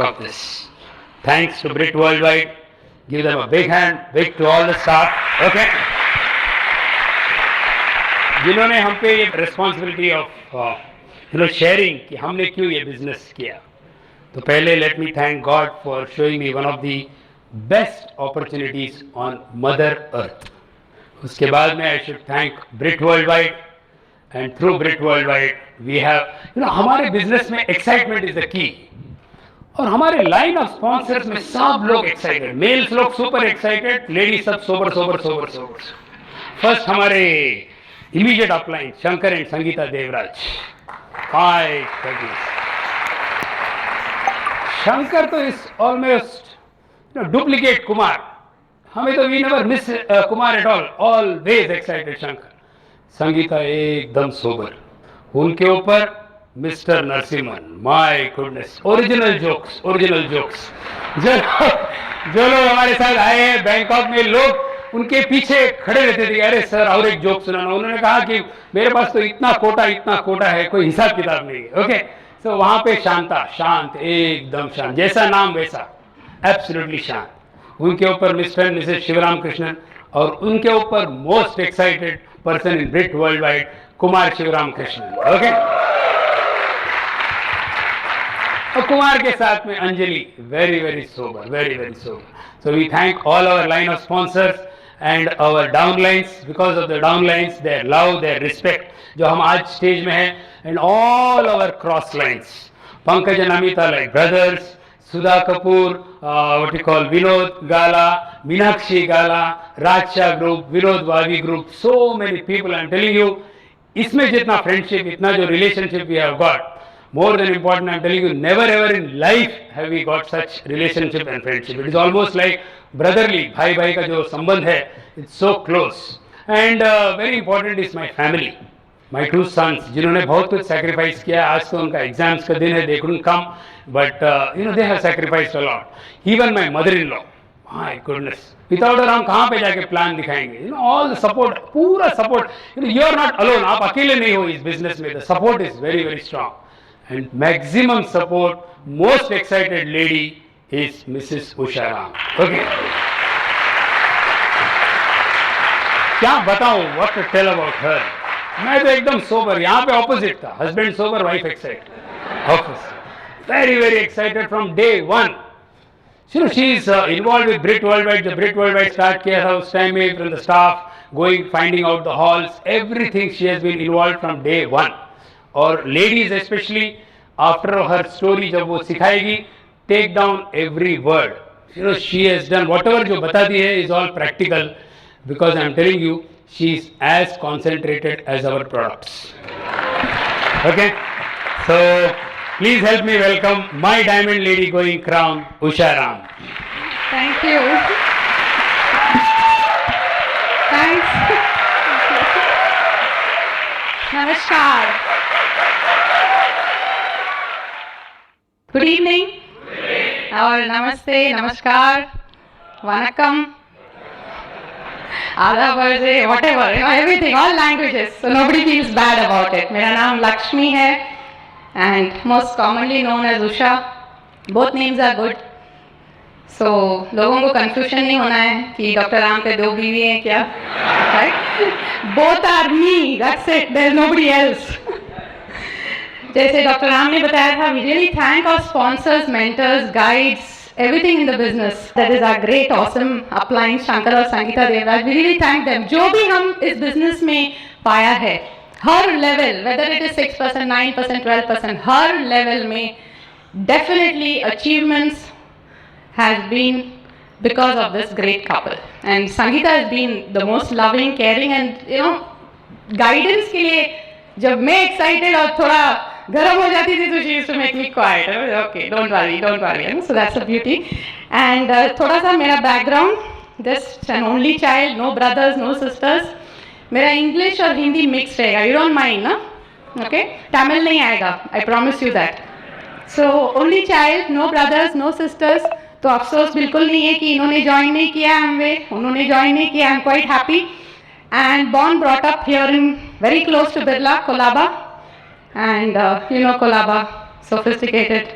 of this. Thanks to Brit Worldwide. Give them a big hand, big to all the staff. Okay. जिन्होंने हम पे ये responsibility of sharing कि हमने क्यों ये बिजनेस किया. तो पहले let me thank God for showing me one of the best opportunities on Mother Earth. उसके बाद में I should thank Britt worldwide, and through Britt worldwide we have हमारे बिजनेस में एक्साइटमेंट इज द की. और हमारे line of sponsors में सब लोग एक्साइटेड, मेल्स लोग सुपर एक्साइटेड, लेडीज सब sober sober sober sober. First हमारे immediate upline Shankar and Sangeeta Devraj. हाय शंकर तो इज ऑलमोस्ट डुप्लीकेट कुमार. हमें तो we never miss Kumar at all, always excited Shankar. Sangeeta एकदम सोबर. उनके ऊपर mister Narasimhan, my goodness, original jokes, original jokes. जो लोग हमारे साथ आए हैं बैंकॉक में, लोग उनके पीछे खड़े रहते थे, अरे सर और एक जोक सुनाना. उन्होंने कहा कि मेरे पास तो इतना कोटा है, कोई हिसाब किताब नहीं है. ओके, सो वहां पे शांता, शांत, एकदम शांत, जैसा नाम वैसा, एब्सोल्युटली शांत. उनके ऊपर Mr and Mrs Shivaram Krishnan, और उनके ऊपर most excited person in Britt worldwide, Kumar Shivaram Krishnan. Okay, और कुमार के साथ में Anjali, very very sober, very very sober. So we thank all our line of sponsors and our downlines, because of the downlines, their love, their respect, जो हम आज stage में हैं, and all our cross lines, Pankaj and Amita like brothers, Sudha Kapoor, what you call Vinod Gala, Meenakshi Gala, Raja Group, Vinod Vavi Group, so many people. I'm telling you, इसमें जितना friendship, इतना जो relationship we have got, more than important, I'm telling you, never ever in life have we got such relationship and friendship. It is almost like brotherly, भाई भाई का जो संबंध है, it's so close. And very important is my family, my two sons, जिन्होंने बहुत कुछ sacrifice किया. आज तो उनका exams का दिन है, they couldn't come, but they have sacrificed a lot. Even my mother-in-law, my goodness, without her हम कहाँ पे जाके plan दिखाएंगे. All the support, पूरा support. You are not alone, आप अकेले नहीं हो इस business में. The support is very very strong. And maximum support, most excited lady is Mrs. Usha Ram. Okay. क्या बताऊं, what to tell about her? मैं तो एकदम sober, यहाँ पे opposite था, husband sober, wife excited. Office. Very very excited from day one. She is involved with Brit Worldwide. The Brit Worldwide start किया था उस time में, from the staff, going, finding out the halls, everything she has been involved from day one. और ladies specially after हर story जब वो सिखाएगी, take down every word. She has done whatever जो बताती है is all practical, because I am telling you she is as concentrated as our products. Okay, so please help me welcome my diamond lady going crown, Usha Ram. Thank you. Thanks. नमस्कार. Good evening. और नमस्ते, नमस्कार, वनकम, आदाब, whatever, everything, all languages, so nobody feels bad about it. मेरा नाम लक्ष्मी है and most commonly known as Usha. Both names are good. So लोगों को confusion नहीं होना है कि डॉक्टर राम के दो बीवी हैं क्या, right? Both are me, that's it, there's nobody else. जैसे डॉक्टर राम ने बताया था, we really thank our sponsors, mentors, guides, everything in the business. That is our great, awesome upline, Shankar और Sangeeta Devraj. We really thank them. जो भी हम इस business में पाया है, हर level, whether it is 6%, 9%, 12%, her level में definitely achievements has been because of this great couple. And Sangeeta has been the most loving, caring, and guidance के लिए जब मैं excited और थोड़ा गर्म हो जाती थी तो she used to make me quiet. Okay, don't worry. So that's the beauty. And थोड़ा सा मेरा background, just an only child, no brothers, no sisters. मेरा English और हिंदी mixed रहेगा. You don't mind, ना? Okay? Tamil नहीं आएगा. I promise you that. So only child, no brothers, no sisters. तो अफसोस बिल्कुल नहीं है कि इन्होंने ज्वाइन नहीं किया Amway, उन्होंने ज्वाइन नहीं किया. I'm quite happy. And born, brought up here in very close to Birla, Colaba. And Colaba, sophisticated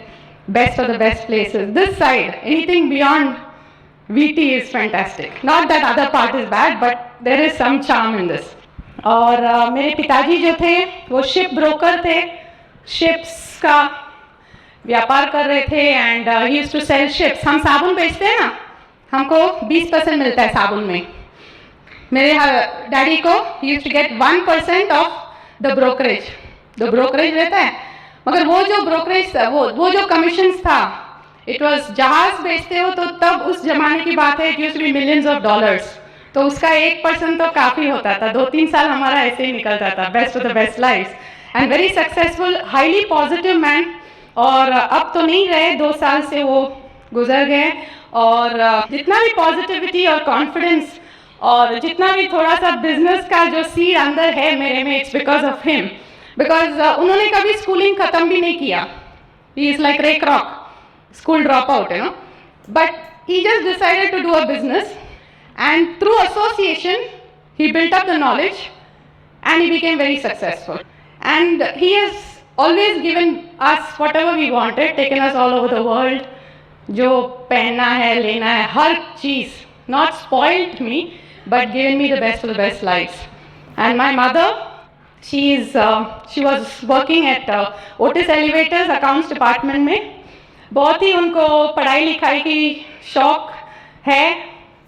best of the best places. This side, anything beyond VT is fantastic. Not that other part is bad, but there is some charm in this. और मेरे पिताजी जो थे वो ship broker थे, ships का व्यापार कर रहे थे and he used to sell ships. हम साबुन बेचते हैं ना, हमको 20% मिलता है साबुन में. मेरे डैडी को used to get 1% of the brokerage. The brokerage रहता है, मगर वो जो ब्रोकरेज था, वो जो कमीशन था, इट वॉज, जहाज बेचते हो तो तब उस जमाने की बात है, it used to be millions of dollars. तो उसका 1% तो काफ़ी होता था. 2-3 साल हमारा ऐसे ही निकलता था. Best of the best life and very successful, highly positive man. और अब तो नहीं रहे, 2 साल से वो गुजर गए. और जितना भी पॉजिटिविटी और कॉन्फिडेंस और जितना भी थोड़ा सा बिजनेस का जो सीड अंदर है मेरे में, it's because of him. Because उन्होंने कभी स्कूलिंग ख़त्म भी नहीं किया. ही is like Ray Kroc, school dropout, you know, but he just decided to do a business. And through association, he built up the knowledge and he became very successful. And he has always given us whatever we wanted, taken us all over the world. जो पहनना है, लेना है, हर चीज़. Not spoiled me, but given me the best of the best lives. And my mother, she was working at Otis Elevators accounts department में. बहुत ही उनको पढ़ाई लिखाई की शौक है,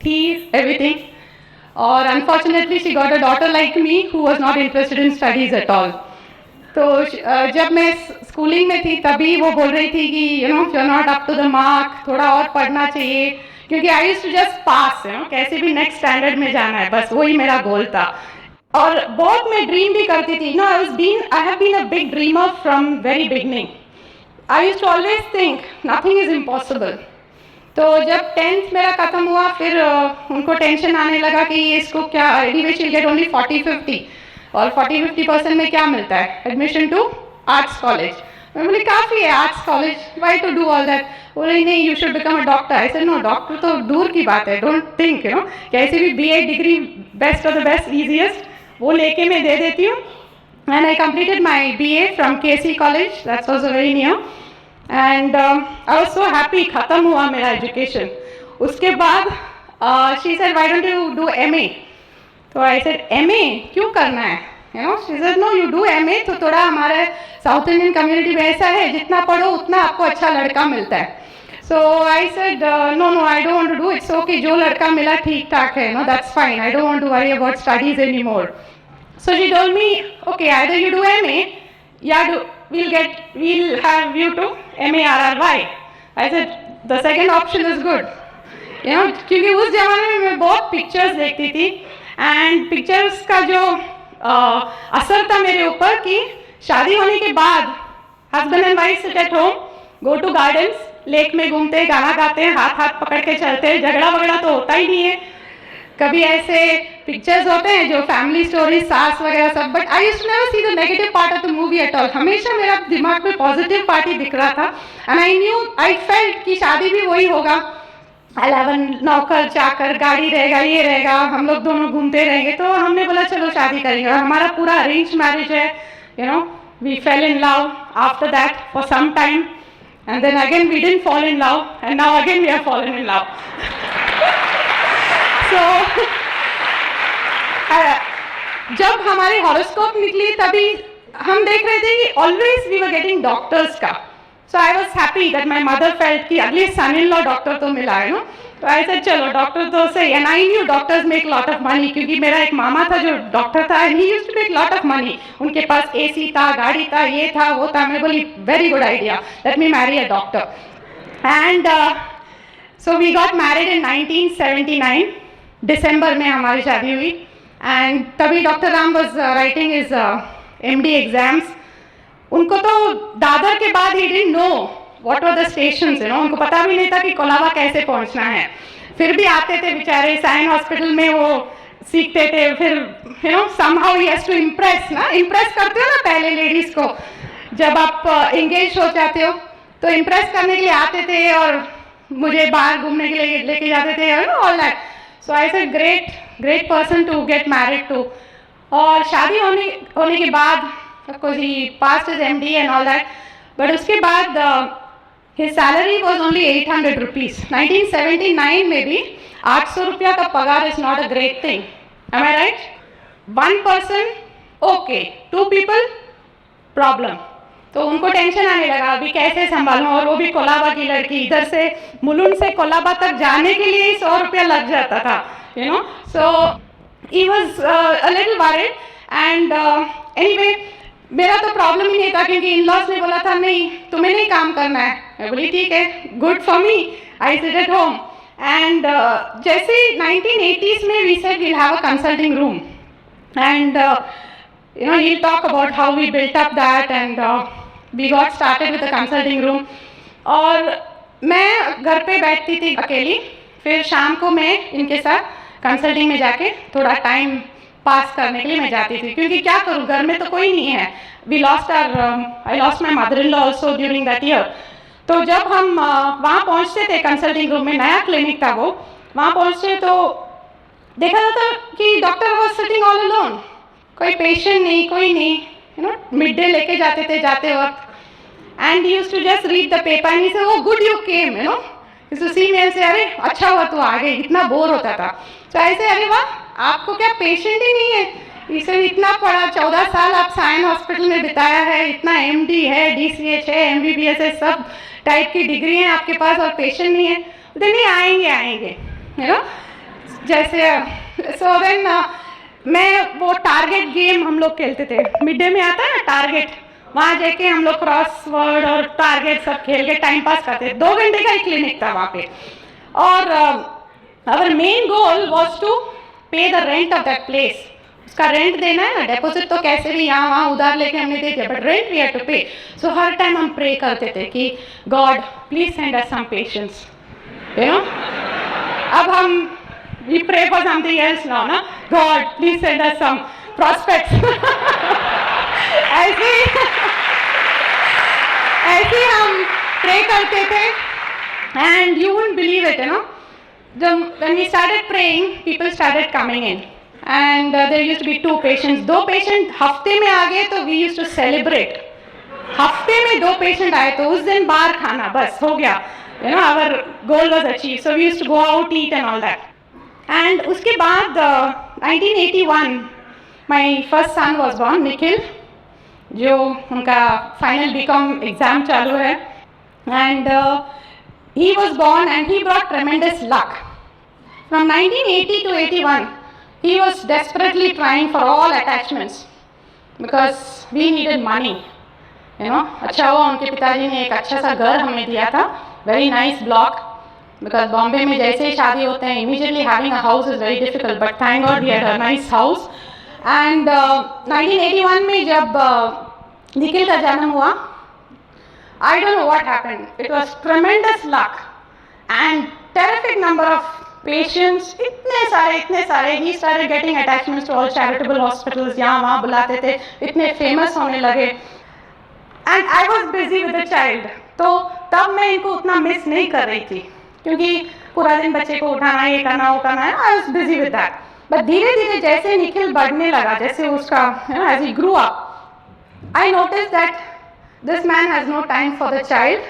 थी, everything. और unfortunately she got a daughter like me who was not interested in studies at all. तो जब मैं स्कूलिंग में थी तभी वो बोल रही थी कि you know, you are not up to the mark, थोड़ा और पढ़ना चाहिए. क्योंकि I used to just pass, you know, कैसे भी नेक्स्ट स्टैंडर्ड में जाना है, बस वही मेरा गोल था. और बहुत मैं ड्रीम भी करती थी. No, I have been a big dreamer from very beginning. I used to always think nothing is impossible. तो जब 10th मेरा ख़त्म हुआ, फिर उनको टेंशन आने लगा कि इसको क्या, anyway she will get only 40-50, और 40-50% में क्या मिलता है, एडमिशन टू आर्ट्स कॉलेज. मैं बोली काफ़ी है arts college, why to do all that. बोले नहीं, you should become a doctor. I said no, doctor तो दूर की बात है, डोंट थिंक, यू नो, कैसे भी BA degree best of the best, easiest, वो लेके मैं दे देती हूँ. And I completed my BA from KC college, that's also very near. And I was so happy. ख़त्म हुआ मेरा एजुकेशन. उसके बाद she said why don't you do MA. तो आई सेड MA क्यों करना है, you know. She said no, you do MA. तो थोड़ा हमारे साउथ इंडियन कम्युनिटी में ऐसा है, जितना पढ़ो उतना आपको अच्छा लड़का मिलता है. So I said no no, I don't want to do. It's okay, जो लड़का मिला ठीक ठाक है, no, that's fine. I don't want to worry about studies any more. So she told me, okay, either you do MA, या we'll have you to MARRY. I said the second option is good, you know, क्योंकि उस जमाने में मैं बहुत pictures देखती थी and pictures का जो असर था मेरे ऊपर कि शादी होने के बाद husband and wife sit at home, go to gardens, lake में घूमते, गाना गाते हैं, हाथ हाथ पकड़ के चलते हैं, झगड़ा वगड़ा तो होता ही नहीं है. कभी ऐसे पिक्चर्स होते हैं जो फैमिली स्टोरी, सास वगैरह सब. But I used to never see the negative part of the movie at all. हमेशा मेरा दिमाग में पॉजिटिव पार्ट ही दिख रहा था. एंड आई फेल्ट कि शादी भी वही होगा, 11 नौकर चाकर, गाड़ी रहेगा, ये रहेगा, हम लोग दोनों घूमते रहेंगे. तो हमने बोला चलो शादी करेंगे. और हमारा पूरा अरेंज मैरिज है, you know. We fell in love after that for some time, and then again we didn't fall in love, and now again we are fallen in love. So, जब हमारे हॉरोस्कोप निकली तभी हम देख रहे थे कि always we were getting doctors का. So I was happy that my mother felt कि at least son in law doctor तो मिला है, नो. तो आई सेड चलो डॉक्टर तो सही. And I knew doctors make lot of money, क्योंकि मेरा एक मामा था जो डॉक्टर था and he used to make lot of money. उनके पास AC था, गाड़ी था, ये था, वो था. मैं बोली very good idea, let me marry a doctor. And so we got married in 1979. दिसंबर में हमारी शादी हुई. एंड तभी doctor Ram was writing his MD exams. उनको तो दादर के बाद ही didn't know what were the stations, you know. उनको पता भी नहीं था कि कोलाबा कैसे पहुंचना है. फिर भी आते थे बेचारे, साइन हॉस्पिटल में वो सीखते थे. फिर you know somehow he has to impress, ना. इम्प्रेस करते हो ना पहले लेडीज़ को, जब आप एंगेज हो जाते हो तो इम्प्रेस करने के लिए आते थे और मुझे बाहर घूमने के लिए लेके जाते थे, you know, all that. So I said great person to get married to. और शादी होने के बाद of course he passed his MD and all that. But उसके बाद His salary was only 800 rupees. 1979 में भी 800 रुपया का पगार is not a great thing. Am I right? One person, okay. Two people, problem. तो उनको टेंशन आने लगा अभी कैसे संभालूं, और वो भी कोलाबा की लड़की, इधर से मुलुंड से कोलाबा तक जाने के लिए 100 रुपया लग जाता था, you know. So he was a little worried and anyway मेरा तो प्रॉब्लम ही नहीं था क्योंकि इन लॉज ने बोला था नहीं तुम्हें नहीं काम करना है. मैं बोली ठीक है, good for me, I sit at home. And जैसे 1980s में we said we'll have a consulting room and you know he'll talk about how we built up that and we got started with the consulting room. और मैं घर पे बैठती थी अकेली, फिर शाम को मैं इनके साथ कंसल्टिंग में जाके थोड़ा टाइम पास करने के लिए मैं जाती थी क्योंकि क्या करूँ घर में तो कोई नहीं है. We lost I lost my mother in law also during that year. तो जब हम वहाँ पहुँचते थे कंसल्टिंग रूम में, नया क्लिनिक था वो, वहाँ पहुँचते तो देखा जाता कि doctor was sitting all alone, कोई पेशेंट नहीं, कोई नहीं, यू नो. मिड डे लेके जाते थे जाते वक्त and he used to just read the paper and he said oh good you came, you know. Used to see me and say अरे अच्छा हुआ तू आ गई, इतना बोर होता था. तो ऐसे अरे वाह आपको क्या पेशेंट ही नहीं है, इसे इतना पढ़ा, 14 साल आप साइन हॉस्पिटल में बिताया है, इतना MD है, DCH है, MBBS है, सब टाइप की डिग्री है आपके पास और पेशेंट नहीं है. तो नहीं आएंगे यू नो. जैसे सो देन मैं वो टारगेट गेम हम लोग खेलते थे, मिड डे में आता है ना टारगेट, वहाँ जाके हम लोग क्रॉसवर्ड और टारगेट सब खेल के टाइम पास करते थे. 2 घंटे का ही क्लिनिक था वहाँ पे और our main goal was to pay the rent of that place. उसका रेंट देना है ना, डेपोजिट तो कैसे भी यहाँ वहाँ उधार लेके हमने दे दिया, but rent we had to pay. So हर टाइम हम प्रे करते थे कि God please send us some patients, you know. अब हम we pray for something else now, na? God, please send us some prospects. ऐसे हम pray करते थे and you wouldn't believe it, you know. When we started praying, people started coming in and there used to be 2 patients. 2 patient हफ्ते में आ गए तो we used to celebrate. हफ्ते में 2 patient आए तो उस दिन बाहर खाना बस हो गया, you know, our goal was achieved. So we used to go out, eat and all that. And उसके बाद 1981 my first son was born, Nikhil, जो उनका फाइनल BCom एग्ज़ाम चालू है. And he was born and he brought tremendous luck. From 1980 to 81 he was desperately trying for all attachments because we needed money, you know. अच्छा हुआ उनके पिताजी ने एक अच्छा सा घर हमें दिया था, very nice block. Because Bombay में जैसे ही शादी होते हैं immediately having a house is very difficult, but thank God we had a nice house. And 1981 में जब निखिल का जन्म हुआ, I don't know what happened. It was tremendous luck and terrific number of patients. इतने सारे he started getting attachments to all charitable hospitals. यहाँ वहाँ बुलाते थे, इतने famous होने लगे. And I was busy with the child. तो तब मैं इनको उतना मिस नहीं कर रही थी क्योंकि पूरा दिन बच्चे को उठाना, ये करना, वो करना है. I was busy with that. But धीरे धीरे जैसे निखिल बढ़ने लगा, जैसे उसका एज ही grew up, I notice that this man has no time for the child,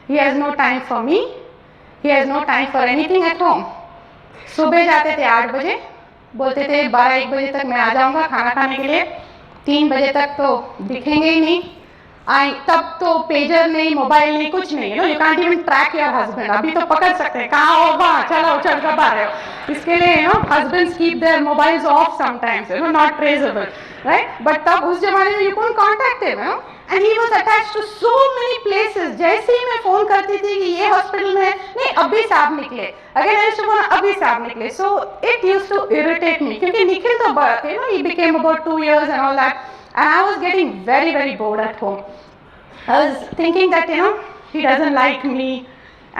he has no time for me, he has no time for anything at home. सुबह जाते थे 8 बजे, बोलते थे 12-1 बजे तक मैं आ जाऊँगा खाना खाने के लिए. 3 बजे तक तो दिखेंगे ही नहीं. तब तो पेजर नहीं, मोबाइल नहीं, कुछ नहीं, you know. You can't even track your husband. अभी तो पकड़ सकते हैं कहाँ होगा, चलो चल कब आ रहे हो. इसके लिए you know husbands keep their mobiles off sometimes, you know, not traceable, right. But तब उस जमाने में you couldn't contact him, you know. And he was attached to so many places. जैसे ही मैं फोन करती थी कि ये हॉस्पिटल में है, नहीं अभी साहब निकले, अगेन आई बोला अभी साहब निकले. So it used to irritate me क्योंकि निखिल तो you know he became about 2 years and all that. And I was getting very, very bored at home. I was thinking that, you know, he doesn't like me.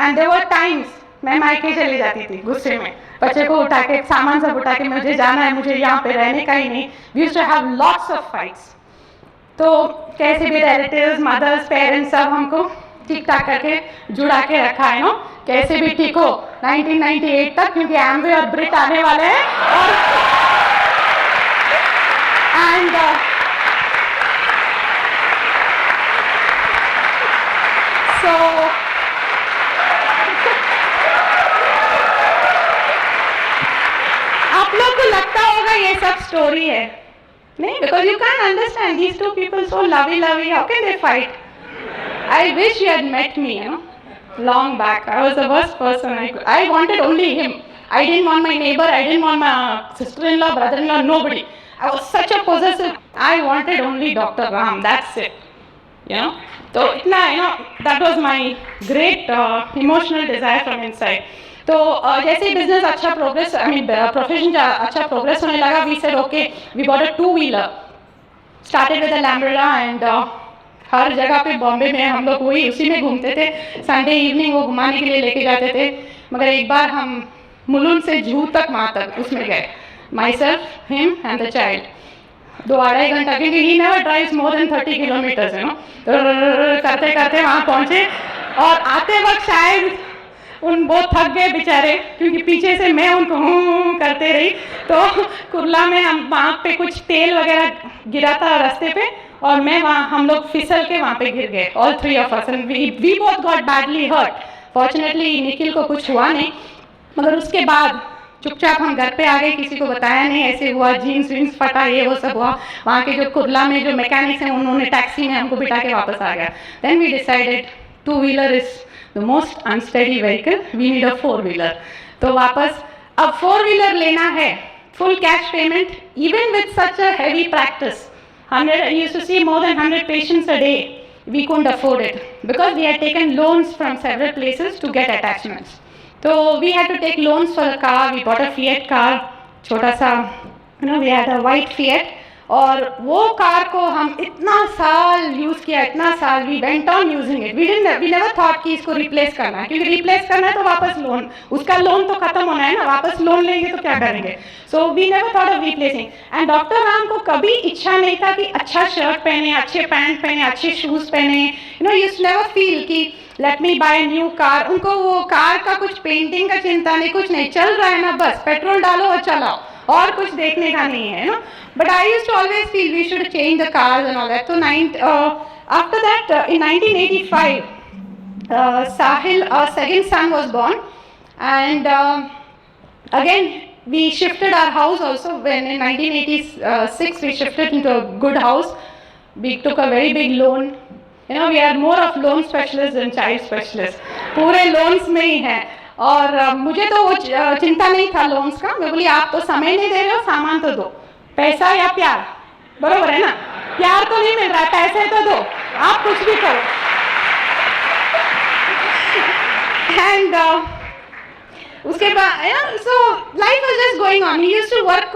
And there were times मैं मायके चली जाती थी गुस्से में, बच्चे को उठा के, सामान सब उठा के, मुझे जाना है, मुझे यहाँ पे रहने का ही नहीं. We used to have lots of fights. तो कैसे भी रिलेटिव्स, मदर्स, पेरेंट्स सब हमको ठीक ठाक करके जुड़ा के रखा है, नो, कैसे भी ठीक हो 1998 तक, क्योंकि एम्वे और ब्रिट आने वाले हैं. और so ये सब स्टोरी है? नहीं, because you can't understand these two people so lovey, how can they fight? I wish you had met me, long back. I was the worst person. I wanted only him. I didn't want my neighbor, I didn't want my sister-in-law, brother-in-law, nobody. I was such a possessive. I wanted only Dr. Ram, that's it. So itna, that was my great emotional desire from inside. तो जैसे ही business अच्छा progress, profession अच्छा progress होने लगा, we said okay, we bought a 2-wheeler, started with a Lambretta, and हर जगह पे बॉम्बे में हम लोग वही उसी में घूमते थे. संडे इवनिंग वो घुमाने के लिए लेके जाते थे. मगर एक बार हम मुलुंड से जूहू तक वहाँ तक उसमें गए, my self, him and the child. 2-2.5 घंटा, क्योंकि he never drives more than 30 kilometres, करते करते वहाँ पहुँचे. और आते वक्त शायद उन बहुत थक गए बेचारे, क्योंकि पीछे से मैं उनको करते रही. तो कुर्ला में हम वहाँ पे कुछ तेल वगैरह गिरा था रास्ते पे, और मैं वहाँ, हम लोग फिसल के वहाँ पे गिर गए, all 3 of us, and we both got badly hurt. Fortunately Nikhil को कुछ हुआ नहीं, मगर उसके बाद चुपचाप हम घर पे आ गए, किसी को बताया नहीं, ऐसे हुआ, जीन्स वीन्स फटा, ये वो सब हुआ. वहाँ के जो कुर्ला में जो मैकेनिक्स हैं उन्होंने टैक्सी में हमको बिठा के वापस आ गया. Then we decided 2-wheeler is the most unsteady vehicle, we need a 4-wheeler. तो वापस अब 4-wheeler लेना है, full cash payment, even with such a heavy practice, 100, used to see more than 100 patients a day. We couldn't afford it because we had taken loans from several places to get attachments. So we had to take loans for a car. We bought a Fiat car, छोटा सा, we had a white Fiat. और वो car को हम इतना साल use किया, इतना साल, we went on using it. We never thought कि इसको रिप्लेस करना है, क्योंकि रिप्लेस करना है तो वापस लोन, उसका लोन तो खत्म होना है ना, वापस लोन लेंगे तो क्या करेंगे. So we never thought of replacing. And doctor Ram को कभी इच्छा नहीं था कि अच्छा शर्ट पहने, अच्छे पैंट पहने, अच्छे शूज़ पहने. यू नेवर फील कि let me buy new car. उनको वो कार का कुछ पेंटिंग का चिंता नहीं, कुछ नहीं, चल रहा है ना, बस पेट्रोल डालो और चलाओ, और कुछ देखने का नहीं है. But I used to always feel we should change the cars and all that. So after that, in 1985, Sahil, our second son, was born, and again we shifted our house also. When in 1986 we shifted into a good house, we took a very big loan. We are more of loan specialists than child specialists. पूरे loans में ही है. और मुझे तो वो चिंता नहीं था लोन्स का. मैं बोली आप तो समय नहीं दे रहे हो, सामान तो दो, पैसा या प्यार, बरोबर है ना, प्यार तो नहीं मिल रहा है, पैसे तो दो, आप कुछ भी करो. एंड उसके बाद so life was just going on. He used to work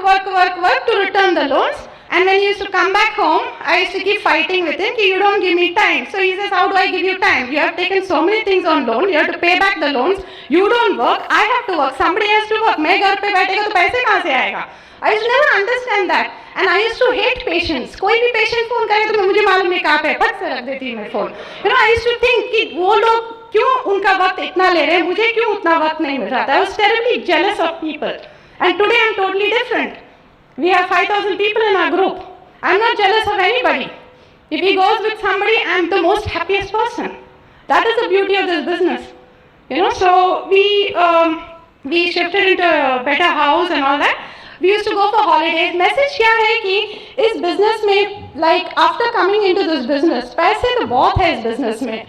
to return the loans. And when he used to come back home, I used to keep fighting with him, you don't give me time. So he says, how do I give you time? You have taken so many things on loan, you have to pay back the loans, you don't work, I have to work, somebody has to work. मैं घर पे बैठेगा तो पैसे कहाँ से आएगा? I used to never understand that. And I used to hate patients. कोई भी patient फोन करे तो मुझे मालूम नहीं कहाँ पे, फट से रख देती मैं phone. I used to think कि वो लोग क्यों उनका वक्त इतना ले रहे हैं, मुझे क्यों उतना वक्त नहीं मिल रहा था. I was terribly jealous of people. And today I'm totally different. We have 5,000 people in our group. I'm not jealous of anybody. If he goes with somebody, I'm the most happiest person. That is the beauty of this business. So we shifted into a better house and all that. We used to go for holidays. Message क्या है कि इस business में, like after coming into this business, पैसे तो बहुत है इस business में,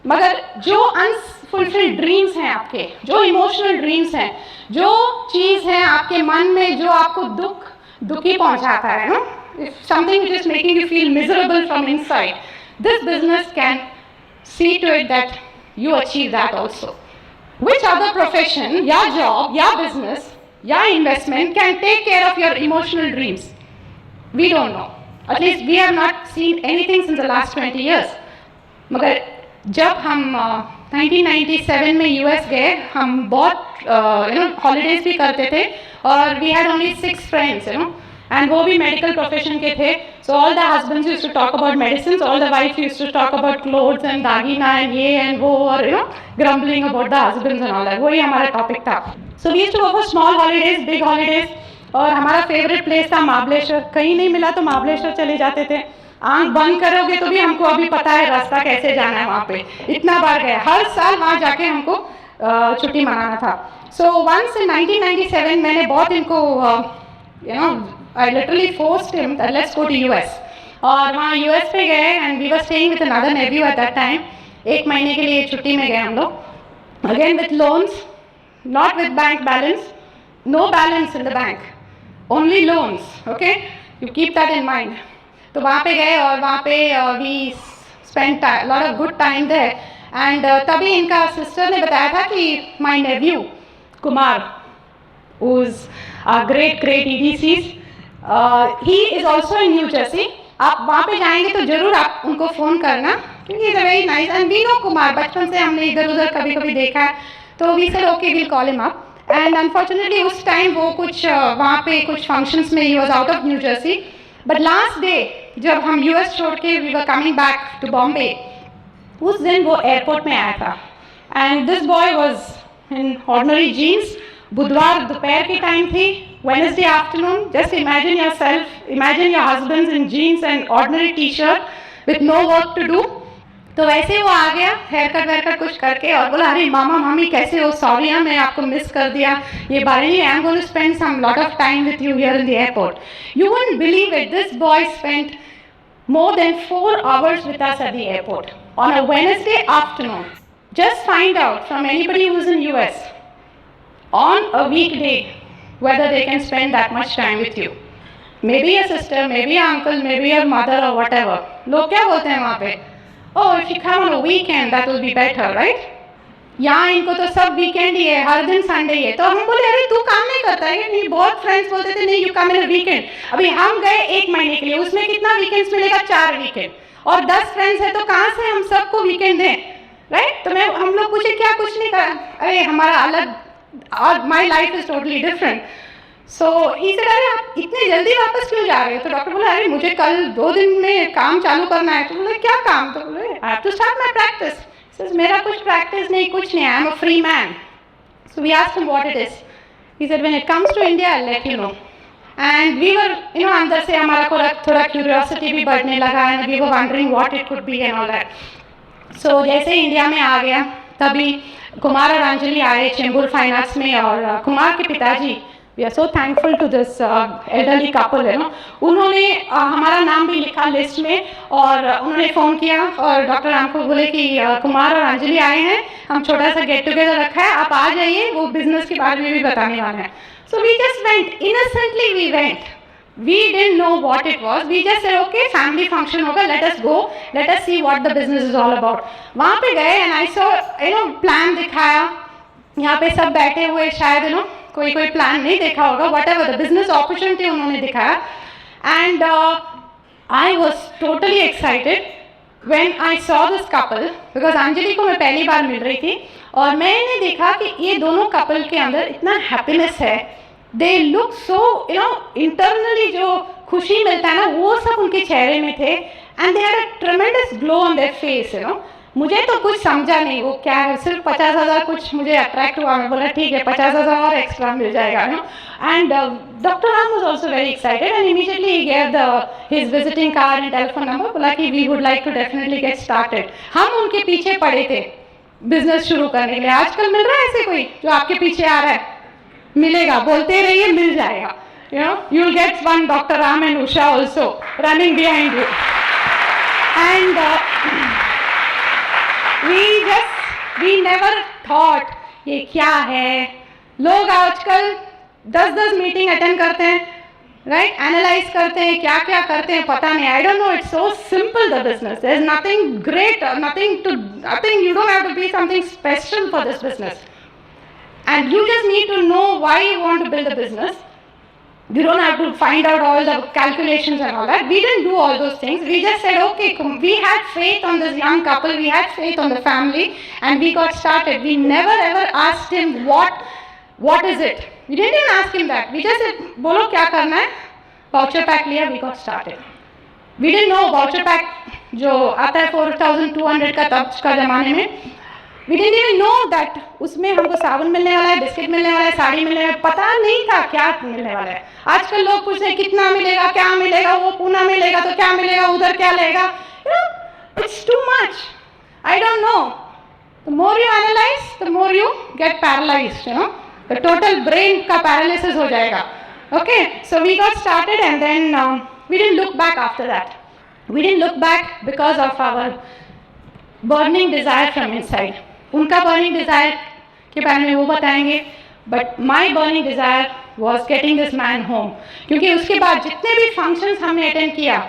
मगर जो अनफुलफिल्ड ड्रीम्स हैं आपके, जो इमोशनल ड्रीम्स हैं, जो चीज़ है आपके मन में जो आपको दुखी पहुंचाता है, if something which is making you feel miserable from inside, this business can see to it that you achieve that also. Which other profession, या job, या business, या investment can take care of your emotional dreams? We don't know. At least we have not seen anything since the last 20 years. मगर जब हम 1997 में US गए, हम बहुत holidays भी करते थे, और we had only 6 friends, and वो भी medical profession के थे. So all the husbands used to talk about medicines, all the wives used to talk about clothes and दागीना and ये and वो, और grumbling about the husbands and all that. वही हमारा topic था. So we used to go for small holidays, big holidays, और हमारा favorite place था महाबलेश्वर. कहीं नहीं मिला तो महाबलेश्वर चले जाते थे. आँख बंद करोगे तो भी हमको अभी पता है रास्ता कैसे जाना है वहाँ पे. इतना बार गए, हर साल वहाँ जाके हमको छुट्टी मनाना था. So once in 1997 मैंने बहुत इनको I literally forced him that let's go to US. और वहाँ US पे गए and we were staying with another nephew at that time. 1 महीने के लिए छुट्टी में गए हम लोग. Again with loans, not with bank balance, no balance in the bank, only loans. Okay, you keep that in mind. तो वहाँ पे गए और वहाँ पे we spent a lot of good time there. And तभी इनका sister ने बताया था कि my nephew Kumar, who's a great EDCs, he is also in New Jersey. आप वहाँ पे जाएंगे तो जरूर आप उनको फ़ोन करना क्योंकि is a very nice and we know Kumar, बचपन से हमने इधर उधर कभी कभी देखा है, तो we said okay will call him up. And unfortunately उस टाइम वो कुछ वहाँ पे कुछ फंक्शंस में ही was out of New Jersey. But last day जब हम यूएस छोड़ के we were coming back to Bombay, उस दिन वो एयरपोर्ट में आया था and this boy was in ordinary jeans. बुधवार दोपहर की टाइम थी, Wednesday afternoon, just imagine yourself, imagine your husbands in jeans and ordinary t-shirt with no work to do. तो वैसे वो आ गया हेयर कट वेयर कट कुछ करके और बोला अरे मामा मामी कैसे हो, सॉरी मैं आपको मिस कर दिया, ये बारे में I am going to spend some lot of time with you here in the airport. You wouldn't believe it, this boy spent more than 4 hours with us at the airport on a Wednesday afternoon. Just find out from anybody who's in US on a weekday whether they can spend that much time with you. Maybe your sister, maybe your uncle, maybe your mother or whatever. लोग क्या बोलते हैं वहाँ पे? Oh, if you come on a weekend, that will be better, right? यहाँ इनको तो सब वीकेंड ही है, हर दिन संडे ही है. तो हम बोले अरे तू काम नहीं करता है? नहीं, बहुत फ्रेंड्स बोलते थे नहीं यू कम इन वीकेंड. अभी हम गए 1 महीने के लिए, उसमें कितना वीकेंड्स मिलेगा? 4 वीकेंड. और 10 फ्रेंड्स है तो कहाँ से हम सबको वीकेंड दें, राइट? तो हम लोग पूछे क्या कुछ नहीं करा, अरे हमारा अलग, my life is totally different. So he said अरे आप इतने जल्दी वापस क्यों जा रहे हो? तो डॉक्टर बोला अरे मुझे कल 2 दिन में काम चालू करना है. तो बोले क्या काम? तो बोले I have to start my practice. He says मेरा कुछ practice नहीं, कुछ नहीं, I am a free man. So we asked him what it is. He said when it comes to India I'll let you know. And we were अंदर से हमारा थोड़ा curiosity भी बढ़ने लगा and we were wondering what it could be and all that. So जैसे India में आ गया तभी कुमार और अंजलि आए चेंबूर फाइन आर्ट्स में. और कुमार के पिताजी, we are so thankful to this elderly couple है ना, उन्होंने हमारा नाम भी लिखा लिस्ट में और उन्होंने फ़ोन किया और डॉक्टर राम को बोले कि कुमार और अंजलि आए हैं, हम छोटा सा गेट टुगेदर रखा है, आप आ जाइए, वो बिजनेस के बारे में भी बताने वाले हैं. So we just went, innocently we went. We didn't know what it was. We just said, okay, family function होगा, let us go, let us see what the business is all about. वहाँ पे गए and I saw, plan दिखाया. यहाँ पे सब बैठे हुए शायद कोई प्लान नहीं देखा होगा, whatever the business opportunity उन्होंने दिखाया. And I was totally excited when I saw this couple because Anjali को मैं पहली बार मिल रही थी और मैंने देखा कि ये दोनों कपल के अंदर इतना हैप्पीनेस है. They look so, internally जो खुशी मिलता है ना वो सब उनके चेहरे में थे and they had a tremendous glow on their face. मुझे तो कुछ समझा नहीं वो क्या है, सिर्फ 50,000 कुछ मुझे अट्रैक्ट हुआ. मैं बोला ठीक है 50,000 और एक्स्ट्रा मिल जाएगा. And Dr. Ram was also very excited and immediately he gave his visiting card and telephone number. बोला कि we would like to definitely get started. हम उनके पीछे पड़े थे बिजनेस शुरू करने के लिए. आजकल मिल रहा है ऐसे कोई जो आपके पीछे आ रहा है? मिलेगा, बोलते रहिए मिल जाएगा. You'll get one Dr. Ram and Usha also running behind you. And we never thought ये क्या है. लोग आजकल 10 मीटिंग अटेंड करते हैं, राइट, एनालाइज करते हैं, क्या क्या करते हैं पता नहीं. I don't know, it's so simple the business. There's nothing great, nothing, you don't have to be something special for this business. And you just need to know why you want to build a business. You don't have to find out all the calculations and all that. We didn't do all those things. We just said, okay, we had faith on this young couple, we had faith on the family, and we got started. We never ever asked him what is it. We didn't even ask him that. We just said, बोलो क्या करना है, voucher pack लिया, we got started. We didn't know voucher pack जो आता है 4,200 का तब का ज़माने में. We didn't even know that उसमें हमको साबुन मिलने वाला है, बिस्किट मिलने वाला है, साड़ी मिलने वाला है, पता नहीं था क्या मिलने वाला है. आजकल लोग पूछते हैं कितना मिलेगा, क्या मिलेगा, वो पूना मिलेगा तो क्या मिलेगा, उधर क्या लेगा. It's too much. I don't know. The more you analyze, the more you get paralyzed. The total brain का paralysis हो जाएगा. Okay, so we got started and then we didn't look back after that. We didn't look back because of our burning desire from inside. उनका burning desire के बारे में वो बताएंगे, but my burning desire was getting this man home. क्योंकि उसके बाद जितने भी functions हमने attend किया,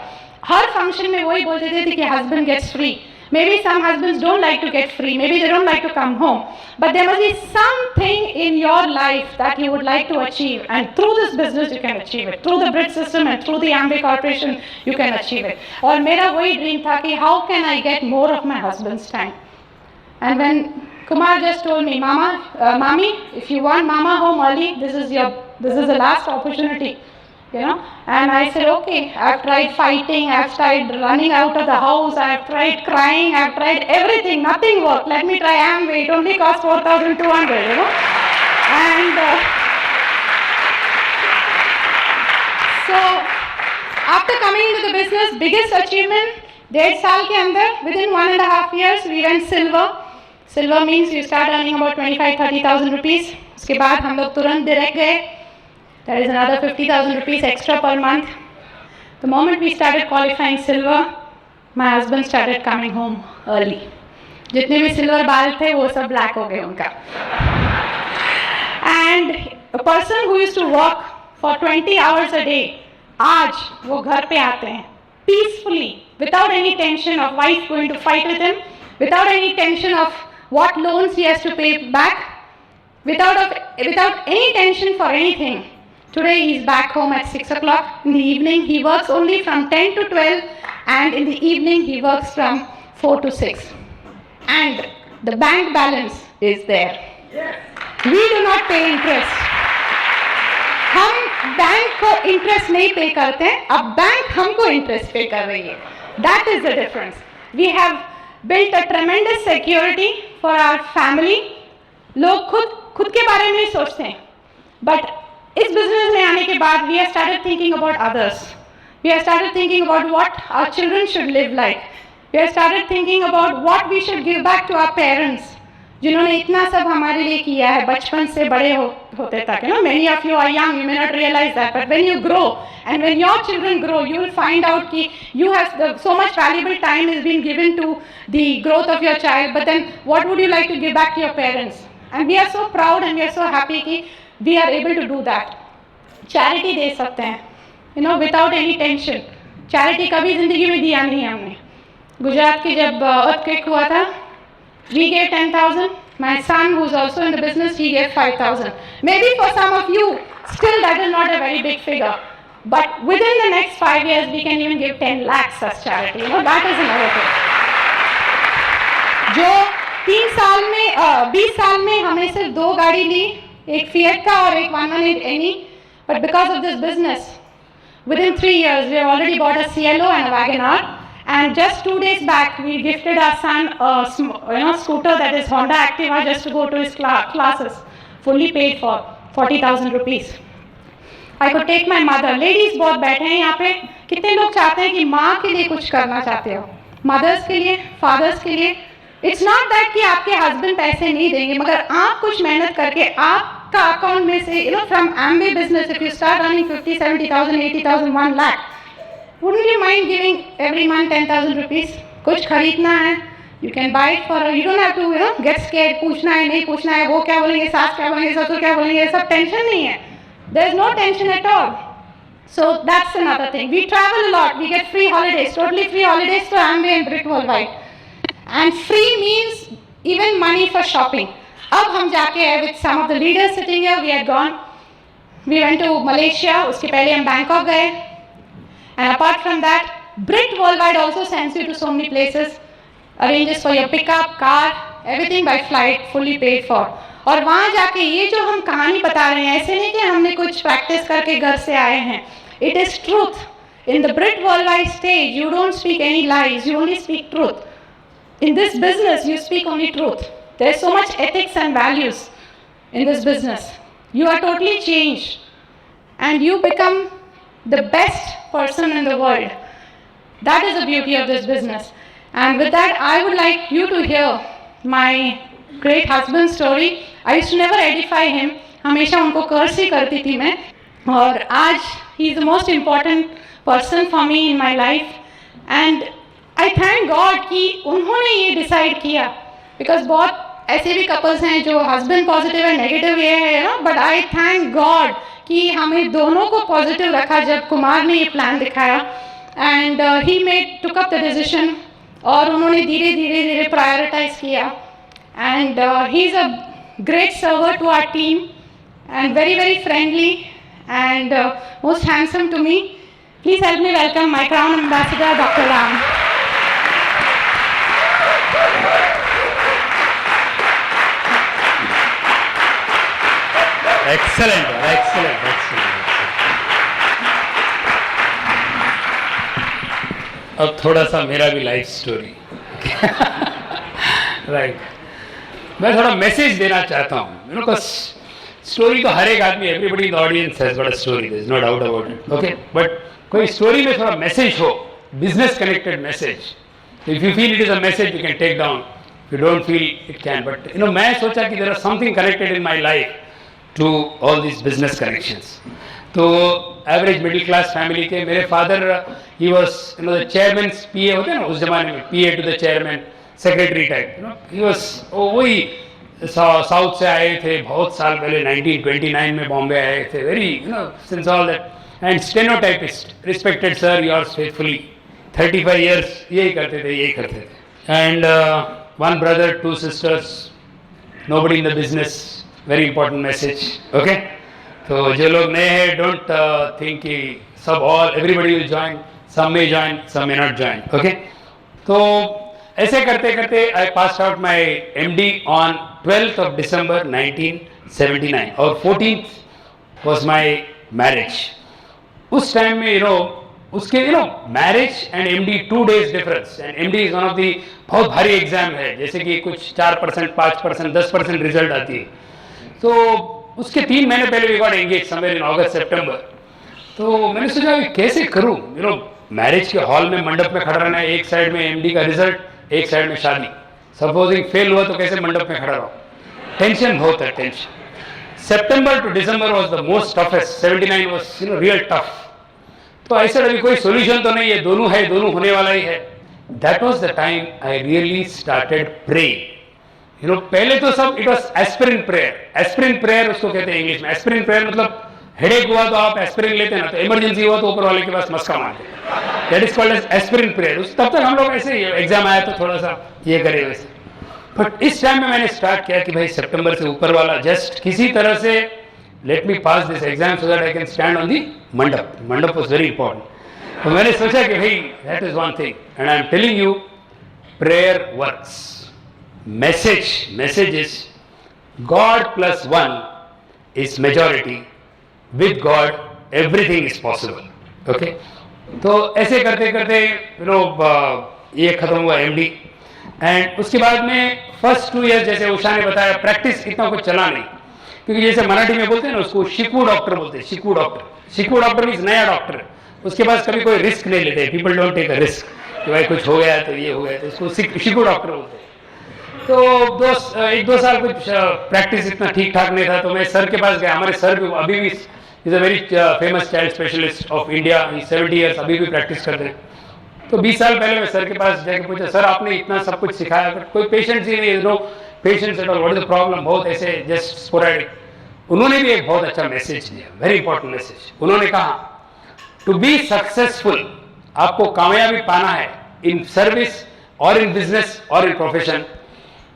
हर function में वही बोलते थे कि husband gets free. Maybe some husbands don't like to get free, maybe they don't like to come home, but there must be something in your life that you would like to achieve, and through this business you can achieve it. Through the Brit system and through the Amway Corporation you can achieve it. और मेरा वही dream था कि how can I get more of my husband's time? And when Kumar just told me, Mommy, if you want Mama home early, this is the last opportunity. You know, and I said, okay, I've tried fighting, I've tried running out of the house, I've tried crying, I've tried everything, nothing worked. Let me try Amway, it only cost 4,200, you know. And so, after coming into the business, biggest achievement, 1.5 साल के अंदर, within 1.5 years, we went silver. Silver means you start earning about 25,000-30,000 rupees. उसके बाद हम लोग तुरंत direct गए. That is another 50,000 rupees extra per month. The moment we started qualifying silver, my husband started coming home early. जितने भी silver बाल थे वो सब black हो गए उनका. And a person who used to work for 20 hours a day, आज वो घर पे आते हैं peacefully, without any tension of wife going to fight with him, without any tension of what loans he has to pay back, without any tension for anything. Today he's back home at 6 o'clock in the evening. He works only from 10 to 12, and in the evening he works from 4 to 6. And the bank balance is there. We do not pay interest. हम bank को interest नहीं pay करते हैं, अब bank हमको interest pay कर रही है. That is the difference. We have built a tremendous security for our family. लोग खुद के बारे में ही सोचते हैं, but इस बिजनेस में आने के बाद we have started thinking about others. We have started thinking about what our children should live like. We have started thinking about what we should give back to our parents, जिन्होंने इतना सब हमारे लिए किया है बचपन से बड़े होते तक. You know, many of you are young, you may not realize that, but when you grow and when your children grow, you will find out कि you have so much valuable time is being given to the growth of your child. But then, what would you like to give back to your parents? And we are so proud and we are so happy कि we are able to do that. Charity दे सकते हैं, you know, without any tension. Charity कभी जिंदगी में दिया नहीं हमने. गुजरात की जब earthquake हुआ था, we gave 10,000. My son, who's also in the business, he gave 5,000. Maybe for some of you, still that is not a very big figure. But within the next 5 years, we can even give 10 lakhs as charity. You know, that is another thing. जो 20 साल में हमने सिर्फ 2 गाड़ी ली, एक Fiat का और एक 118 NE. But because of this business, within 3 years, we have already bought a Cielo and a Wagon-R. And just 2 days back, we gifted our son a scooter that is Honda Activa just to go to his classes, fully paid for, 40,000 rupees. I could take my mother. Ladies बहुत बैठे हैं यहाँ पे. कितने लोग चाहते हैं कि माँ के लिए कुछ करना चाहते हो? Mothers के लिए, fathers के लिए. It's not that कि आपके husband पैसे नहीं देंगे, मगर आप कुछ मेहनत करके आपका अकाउंट में से, you know, from Amway business, if you start earning 50, 70,000, 80,000, 1 lakh, wouldn't you mind giving every month 10,000 rupees? कुछ खरीदना है, you can buy it for, you don't have to, you know, get scared, पूछना है नहीं पूछना है, वो क्या बोलेंगे, सास क्या बोलेंगे, ससुर क्या बोलेंगे, ये सब टेंशन नहीं है. There is no tension at all. So that's another thing. We travel a lot. We get free holidays, totally free holidays to Amway and Brit Worldwide. And free means even money for shopping. अब हम जाके हैं with some of the leaders sitting here. We had gone. We went to Malaysia. उसके पहले हम Bangkok गए. And apart from that, Brit Worldwide also sends you to so many places. Arranges for your pickup, car, everything by flight, fully paid for. और वहाँ जाके ये जो हम कहानी बता रहे हैं, ऐसे नहीं कि हमने कुछ प्रैक्टिस करके घर से आए हैं. It is truth. In the Brit Worldwide stage, you don't speak any lies. You only speak truth. In this business, you speak only truth. There's so much ethics and values in this business. You are totally changed. And you become the best person in the world. That is the beauty of this business. And with that, I would like you to hear my great husband's story. I used to never edify him. हमेशा उनको कर्स ही करती थी मैं. और आज he is the most important person for me in my life and I thank God कि उन्होंने ये डिसाइड किया, बिकॉज बहुत ऐसे भी कपल्स हैं जो हस्बैंड पॉजिटिव है, नेगेटिव ये है ना, बट आई थैंक गॉड कि हमें दोनों को पॉजिटिव रखा जब कुमार ने ये प्लान दिखाया and he made took up the decision और उन्होंने धीरे धीरे धीरे प्रायोरिटाइज किया and he is a great server to our team and very very friendly and most handsome to me. Please help me welcome my crown ambassador Dr. Ram. Excellent, excellent, excellent. अब थोड़ा सा मेरा भी life story right, मैं थोड़ा message देना चाहता हूँ। यू नो स्टोरी तो हर एक आदमी, everybody in the audience has got a story, there is no doubt about it, okay, but कोई स्टोरी में थोड़ा मैसेज हो, business connected message, if you feel it is a message you can take down, if you don't feel it can, but you know मैं सोचा कि there are something connected in my life to all this business connections. तो average middle class family के मेरे father, he was you know the chairman PA होते हैं ना उस जमाने में, PA to the chairman, secretary type, you know he was वही साउथ से आए थे बहुत साल पहले, 1929 में बॉम्बे आए थे, very you know since all that, and stenotypist, respected sir yours faithfully, 35 years यही करते थे, and one brother, 2 sisters, nobody in the business, very important message, okay? तो जो लोग नए हैं, डोंट थिंक कि सब everybody will join, some may join, some may not join, okay? तो ऐसे करते करते I pass out my MD on 12th of December 1979 और 14th was my marriage. उस टाइम में यू नो उसके you know marriage and MD 2 days difference, and MD is one of the बहुत भारी एग्जाम है, जैसे कि कुछ 4%, 5%, 10% रिजल्ट आती है। तो उसके 3 महीने पहले we got engage somewhere in अगस्त सितंबर। तो मैंने सोचा कैसे करूं, यू नो मैरिज के हॉल में, मंडप में खड़ा रहना है, एक साइड में MD का रिजल्ट, एक साइड में शादी, सपोजिंग फेल हुआ तो कैसे मंडप में खड़ा रहो, टेंशन बहुत है, tension. September to December was the most toughest, 79 was you know real tough. तो ऐसा अभी कोई सोल्यूशन तो नहीं है, दोनों है, दोनों होने वाला ही है। That was the time I really started praying. You know पहले तो सब it was aspirin prayer, aspirin prayer उसको कहते हैं इंग्लिश में। एस्पिरिन प्रेयर मतलब हेडेक हुआ तो आप एस्पिरिन लेते हैं ना, तो इमरजेंसी हुआ तो ऊपर वाले के पास मस्का मारते हैं, that is called as aspirin prayer. तब तक हम लोग ऐसे ही एग्जाम आया तो थोड़ा सा ये करे वैसे, बट इस टाइम में मैंने स्टार्ट किया कि भाई सितंबर से ऊपर वाला जस्ट किसी तरह से let me pass this exam so that I can stand on the मंडप। मंडप वाज वेरी इंपॉर्टेंट। तो मैंने सोचा कि भाई that is one thing and I am telling you, prayer works. Message is God plus 1 is majority, with God everything is possible, okay? तो ऐसे करते करते यू नो ये खत्म हुआ MD, एंड उसके बाद में फर्स्ट 2 years जैसे उषा ने बताया, प्रैक्टिस इतना कुछ चला नहीं, क्योंकि जैसे मराठी में बोलते हैं ना उसको शिकू डॉक्टर बोलते हैं, शिकू डॉक्टर। शिकू डॉक्टर मीन्स नया डॉक्टर, उसके पास कभी कोई रिस्क नहीं लेते, people don't take a risk कि भाई कुछ हो गया तो ये हो गया, तो उसको शिकू डॉक्टर बोलते हैं। तो 1-2 साल कुछ प्रैक्टिस इतना ठीक ठाक नहीं था, तो मैं सर के पास गया। हमारे सर भी अभी भी is a very famous child specialist of India, 70 years अभी भी प्रैक्टिस करते हैं। तो 20 साल पहले मैं सर के पास जाके पूछा, सर आपने इतना सब कुछ सिखाया बट कोई पेशेंट्स ही नहीं, no patients at all, what is the problem, बहुत ऐसे जस्ट स्पोरेडिक। उन्होंने भी एक बहुत अच्छा मैसेज दिया, वेरी इंपॉर्टेंट मैसेज। उन्होंने कहा टू बी सक्सेसफुल, आपको कामयाबी पाना है इन सर्विस और इन बिजनेस और in profession,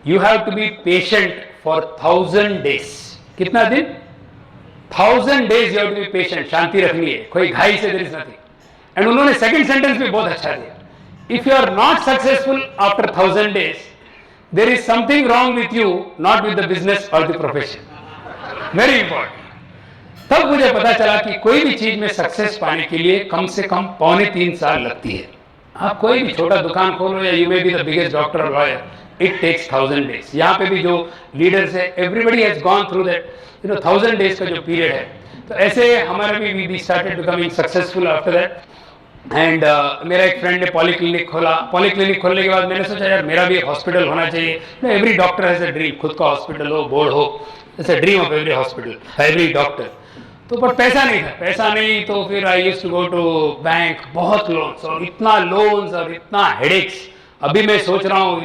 you have to be patient for 1000 days। कितना दिन? 1000 days you have to be patient, शांति रखनी है, कोई घाई से देर इज नथिंग। एंड उन्होंने सेकंड सेंटेंस भी बहुत अच्छा दिया, if you are not successful after 1000 days, there is something wrong with you, not with the business और द प्रोफेशन। Very important. तब मुझे पता चला कि कोई भी चीज में सक्सेस पाने के लिए कम से कम 2.5 साल लगती है। आप कोई भी छोटा दुकान खोलो या you may be the biggest doctor और लॉयर, इट टेक्स 1000 days। यहाँ पे भी जो लीडर्स है, everybody has gone through that you know 1000 days का जो पीरियड है। तो ऐसे हमारा भी we started becoming successful after that. And मेरा एक फ्रेंड ने पॉलीक्लिनिक खोला। पॉलीक्लिनिक खोलने के बाद मैंने सोचा यार मेरा भी एक हॉस्पिटल होना चाहिए। Every doctor has a dream, खुद का हॉस्पिटल हो, बोर्ड हो, it's a dream of every hospital, every doctor. तो पर पैसा नहीं था, पैसा नहीं, तो फिर I used to go to bank, बहुत लोन्स और इतना लोन्स और इतना हेडेक्स। अभी मैं सोच रहा हूँ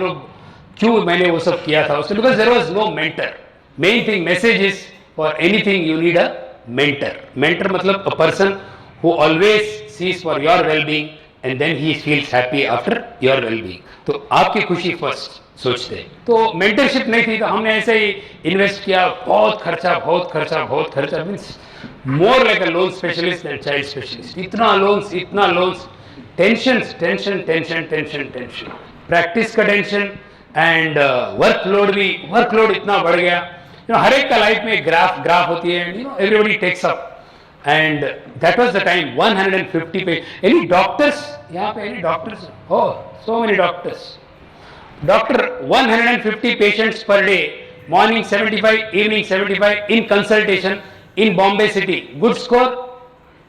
क्यों मैंने वो सब किया था उससे, because there was no mentor. Main thing message is for anything you need a mentor. Mentor मतलब a person who always sees for your wellbeing and then he feels happy after your wellbeing. तो आपकी खुशी first सोचते हैं। तो mentorship नहीं थी, तो हमने ऐसे ही इन्वेस्ट किया, बहुत खर्चा means more like a loan specialist and child specialist. इतना लोन्स, टेंशन, प्रैक्टिस का टेंशन एंड वर्कलोड इतना बढ़ गया। हर एक का लाइफ में ग्राफ होती है, everybody takes up and that was the time 150 any doctors यहाँ पे any doctors? Oh, so many doctors. Doctor 150 patients per day, morning 75, evening 75 in consultation in Bombay city. Good score,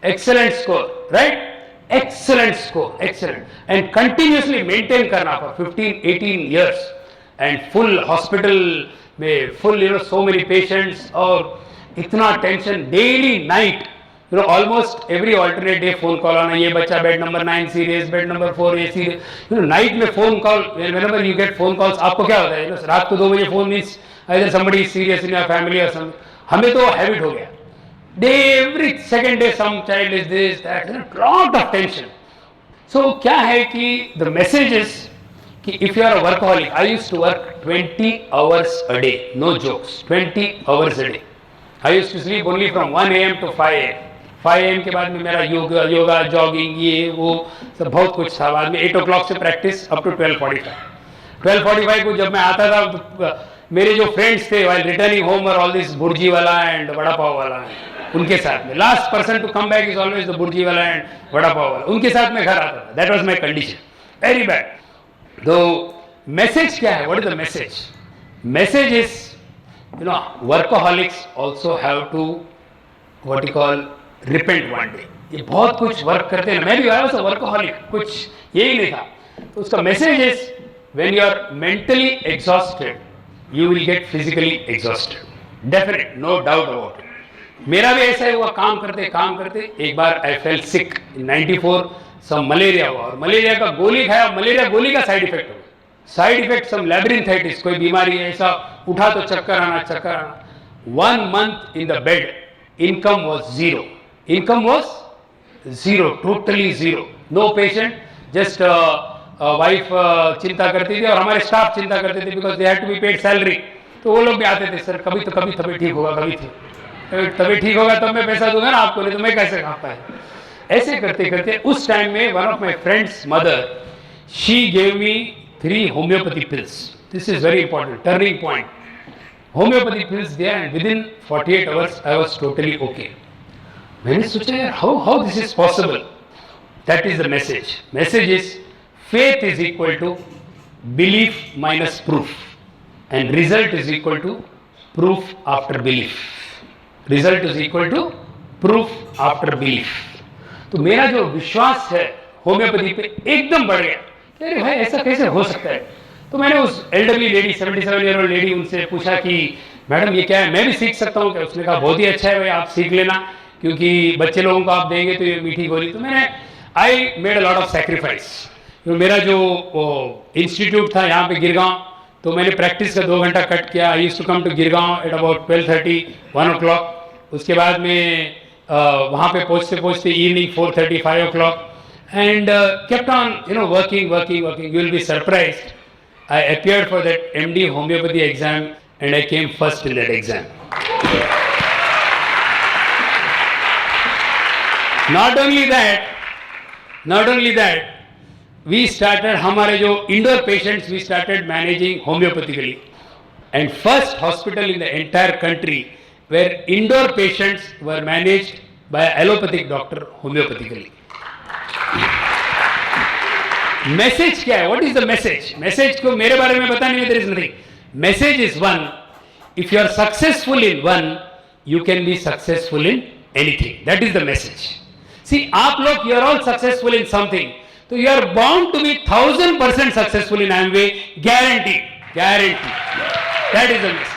excellent score, right? Excellent score, excellent, and continuously maintain करना for 15-18 years and full hospital में full so many patients और इतना tension daily night. Almost every alternate day phone call आना, ये बच्चा bed number 9 serious, bed number 4 ये serious. Night में phone call, whenever you get phone calls, आपको क्या होता है रात को 2 बजे phone means either somebody is serious in your family or something। हमें तो हैबिट हो गया, every second day some child is this that, lot of tension। So क्या है कि the message is कि if you are a workaholic, I used to work 20 hours a day, no jokes, 20 hours a day। I used to sleep only from 1 AM to 5 AM। 5 AM के बाद में मेरा yoga jogging ये वो सब बहुत कुछ था। बाद में 8 o'clock से प्रैक्टिस अप टू 12:45 को जब मैं आता था तो मेरे जो फ्रेंड्स थे while returning home were all this bhurji वाला एंड वड़ा पाव वाला, उनके साथ में last person to come back is always the bhurji वाला एंड वड़ा पाव वाला, उनके साथ में घर आता था। That was my condition, very bad. तो मैसेज क्या है? What is the message? Message is workaholics also have to what you call repent one day। ये बहुत कुछ वर्क करते हैं, मैं भी I was a workaholic, कुछ यही नहीं था। तो उसका message is when you are mentally exhausted you will get physically exhausted, definite, no doubt about it। मेरा भी ऐसा ही हुआ, काम करते एक बार I fell sick in 94, some malaria हुआ और मलेरिया का गोली खाया, मलेरिया गोली का साइड इफेक्ट हुआ, साइड इफेक्ट सम लैब्रिंथाइटिस, कोई बीमारी है, ऐसा उठा तो चक्कर आना। 1 month in the bed, income was zero, totally zero, no patient, just wife चिंता करती थी और हमारे स्टाफ चिंता करते थे because they had to be paid salary. तो वो लोग भी आते थे, सर कभी तबीयत ठीक होगा, तबीयत ठीक होगा तब मैं पैसा दूंगा ना आपको, नहीं तो मैं कैसे खाता है। ऐसे करते उस टाइम में one of my friends mother, she gave me 3 homeopathy pills। This is very important, turning point। Homeopathy pills there and within 48 hours I was totally okay। मैंने सोचा यार how this is possible? That is the message। Message is faith is equal to belief minus proof and result is equal to proof after belief। Result is equal to proof after belief। तो मेरा जो विश्वास है homeopathy पे एकदम बढ़ गया। अरे भाई ऐसा कैसे हो सकता है? तो मैंने उस elderly lady 77 year old lady उनसे पूछा कि मैडम ये क्या है, मैं भी सीख सकता हूँ क्या? उसने कहा बहुत ही अच्छा है भाई, आप सीख लेना, क्योंकि बच्चे लोगों को आप देंगे तो ये मीठी गोली। तो मैंने I made a lot of sacrifice. मेरा जो इंस्टीट्यूट था यहाँ पे गिरगांव, तो मैंने प्रैक्टिस का 2 घंटा कट किया। I used to come to Girgaon at about 12:30 1 o'clock। उसके बाद में वहाँ पे पहुँचते evening 4:30 5 o'clock and kept on working। You will be surprised, I appeared for that MD homeopathy exam and I came first in that exam। Not only that, we started हमारे जो indoor patients we started managing homeopathically and first hospital in the entire country where indoor patients were managed by allopathic doctor homeopathically। Message क्या है? What is the message? Message को मेरे बारे में बताने में there is nothing. Message is one, if you are successful in one you can be successful in anything. That is the message. See आप लोग you are all successful in something, तो you are bound to be 1000% successful in Amway, guarantee. That is the message.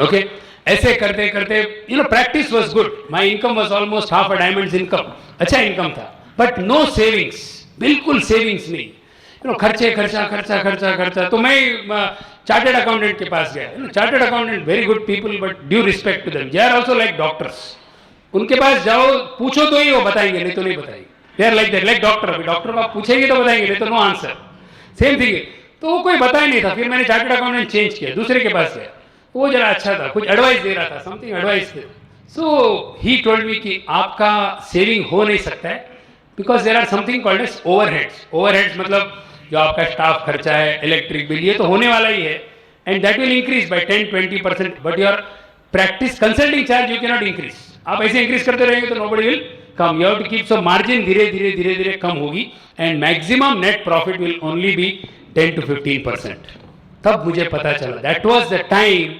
Okay, ऐसे करते करते practice was good, my income was almost half a diamonds income, अच्छा income था, but no savings, बिल्कुल savings नहीं, खर्चे खर्चा खर्चा खर्चा खर्चा। तो मैं चार्टेड अकाउंटेंट के पास गया। Chartered accountant very good people, but due respect to them, they are also like doctors. उनके पास जाओ, पूछो तो ही वो बताएंगे, नहीं तो नहीं बताएंगे। They are like that, like doctor. अभी डॉक्टर को आप पूछेंगे तो बताएंगे, नहीं तो नो आंसर, सेम थिंग है। तो वो कोई बता ही नहीं था। फिर मैंने चार्टेड अकाउंटेंट चेंज किया, दूसरे के पास गया, वो जरा अच्छा था, कुछ एडवाइस दे रहा था, समथिंग एडवाइस दे। सो ही टोल्ड मी कि आपका सेविंग हो नहीं सकता है, because there are something called as overheads. Overheads मतलब जो आपका स्टाफ खर्चा है, इलेक्ट्रिक बिल, ये तो होने वाला ही है, and that will increase by 10-20%, but your practice consulting charge you can not increase. आप ऐसे इंक्रीज करते रहेंगे तो nobody will come, you have to keep, so margin धीरे धीरे धीरे धीरे कम होगी, and maximum net profit will only be 10-15%। तब मुझे पता चला, that was the time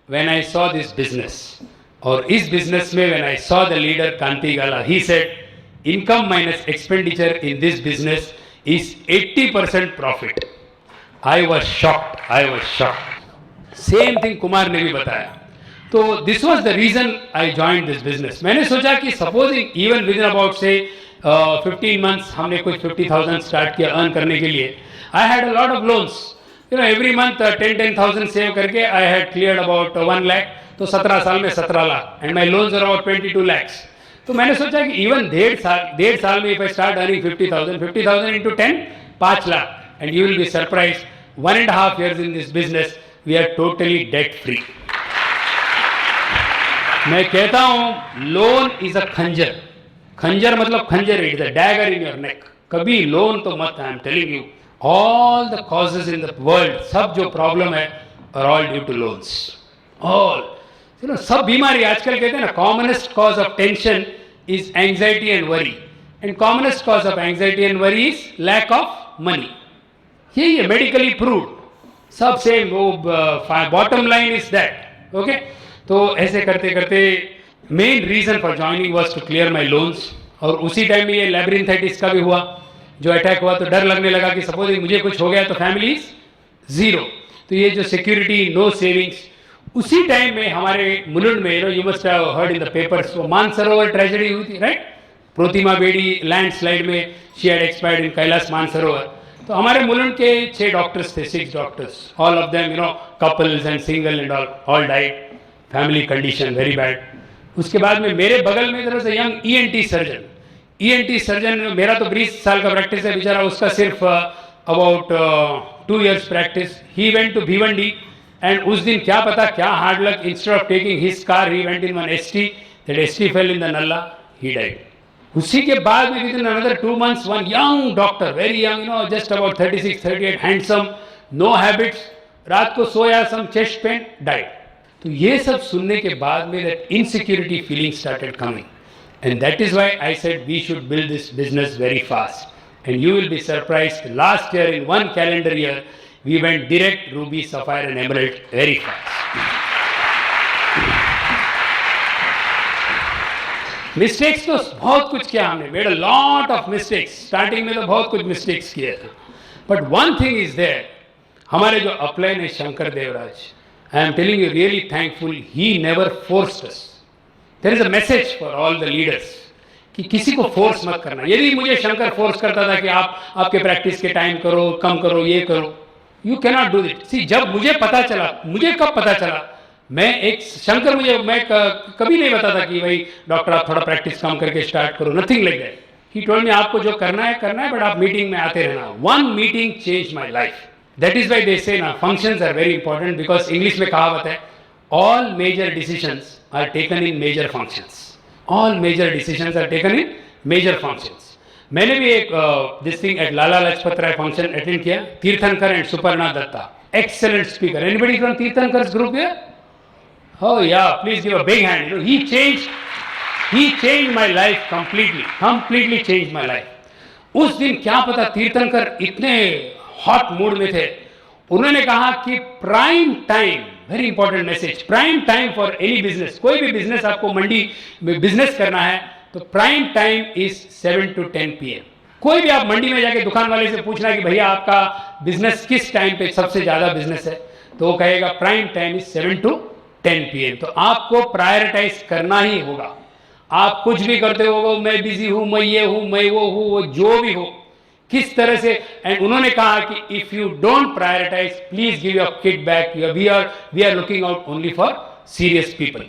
when I saw this business. और इस बिजनेस में when I saw the leader Kanti gala, he said income minus expenditure in this business is 80% profit. I was shocked. Same thing Kumar ने भी बताया। तो this was the reason I joined this business. मैंने सोचा कि supposing even within about say 15 months हमने कुछ 50,000 start किया अर्न करने के लिए। I had a lot of loans. Every month 10,000 save करके I had cleared about 1 lakh, तो 17 साल में 17 lakh, and my loans are about 22 lakhs. तो मैंने सोचा कि इवन 1.5 साल में if I start earning 50,000 into 10, 5 lakh, and you will be surprise 1.5 years in this business we are totally debt free. मैं कहता हूं लोन इज अ खंजर, खंजर मतलब खंजर, it is a dagger in your neck. कभी लोन तो मत, I am telling you, all the causes in the world, सब जो प्रॉब्लम है are all due to loans, all. सब बीमारी आजकल कहते हैं ना, commonest cause of tension is anxiety and worry, and commonest cause of anxiety and worry is lack of money. यही है, मेडिकली प्रूव्ड, सब सेम, वो bottom line is that, okay. तो ऐसे करते करते main reason for joining was to clear my loans. और उसी टाइम में ये लैब्रिंथाइटिस का भी हुआ, जो अटैक हुआ, तो डर लगने लगा कि सपोज मुझे कुछ हो गया तो फैमिली इज जीरो। तो ये जो सिक्योरिटी, नो सेविंग्स, उसी टाइम में हमारे मुलुंड में, you must have heard in the papers, वो मानसरोवर ट्रेजेडी हुई थी, राइट? प्रोतिमा बेडी लैंडस्लाइड में शी हैड एक्सपायर्ड इन कैलाश मानसरोवर। तो हमारे मुलुंड के 6 डॉक्टर्स थे, 6 doctors, all of them couples and single and all died, family condition very bad. उसके बाद में मेरे बगल में इधर से यंग ENT सर्जन, मेरा तो 20 साल का प्रैक्टिस है, बेचारा उसका सिर्फ about 2 years practice. He went to Bhiwandi, and उस दिन क्या पता क्या hard luck, instead of taking his car he went in one ST, that ST fell in the nullah, he died. उसी के बाद में within another 2 months one young doctor, very young, just about 36-38, handsome, no habits, रात को सोया, some chest pain, died. तो ये सब सुनने के बाद में that insecurity feeling started coming, and that is why I said we should build this business very fast, and you will be surprised. Last year in 1 calendar year we went direct ruby, sapphire and emerald very fast. Mistakes तो बहुत कुछ किया हमने, made a lot of mistakes, starting में तो बहुत कुछ mistakes किए थे, but one thing is there, हमारे जो अपलाइन है Shankar Devraj, I am telling you really thankful, he never forced us. There is a message for all the leaders कि किसी को फोर्स मत करना। यदि मुझे शंकर फोर्स करता था कि आप आपके प्रैक्टिस के टाइम करो, कम करो, ये करो, यू कैनॉट डू इट। सी, जब मुझे पता चला, मुझे कब पता चला, मैं एक शंकर, मैं कभी नहीं बताता कि भाई डॉक्टर आप थोड़ा प्रैक्टिस कम करके स्टार्ट करो, nothing like that. He told मी आपको जो करना है, बट आप मीटिंग में आते रहना। One meeting change my life, that is why they say ना functions are very important, because English में कहावत है, all major decisions are taken in major functions, all major decisions are taken in major functions. मैंने भी एक this thing at Lala Lajpat Rai function attend किया, Tirthankar and Suparna Datta, excellent speaker. Anybody from Tirthankar's group here? Oh yeah, please give a big hand. He changed my life completely changed my life. उस दिन क्या पता तीर्थंकर इतने हॉट मूड में थे, उन्होंने कहा कि prime time, very important message, prime time for any business, कोई भी बिजनेस आपको मंडी में बिजनेस करना है तो prime time is 7 to 10 PM। कोई भी आप मंडी में जाके दुकान वाले से पूछना कि भैया आपका बिजनेस किस टाइम पे सबसे ज्यादा बिजनेस है, तो वो कहेगा prime time is 7 to 10 PM। तो आपको प्रायोरिटाइज करना ही होगा। आप कुछ भी करते हो, मैं बिजी हूँ, मैं ये हूँ, मैं वो जो भी हो, किस तरह से। एंड उन्होंने कहा कि if you don't prioritise please give your kid back, we are looking out only for serious people.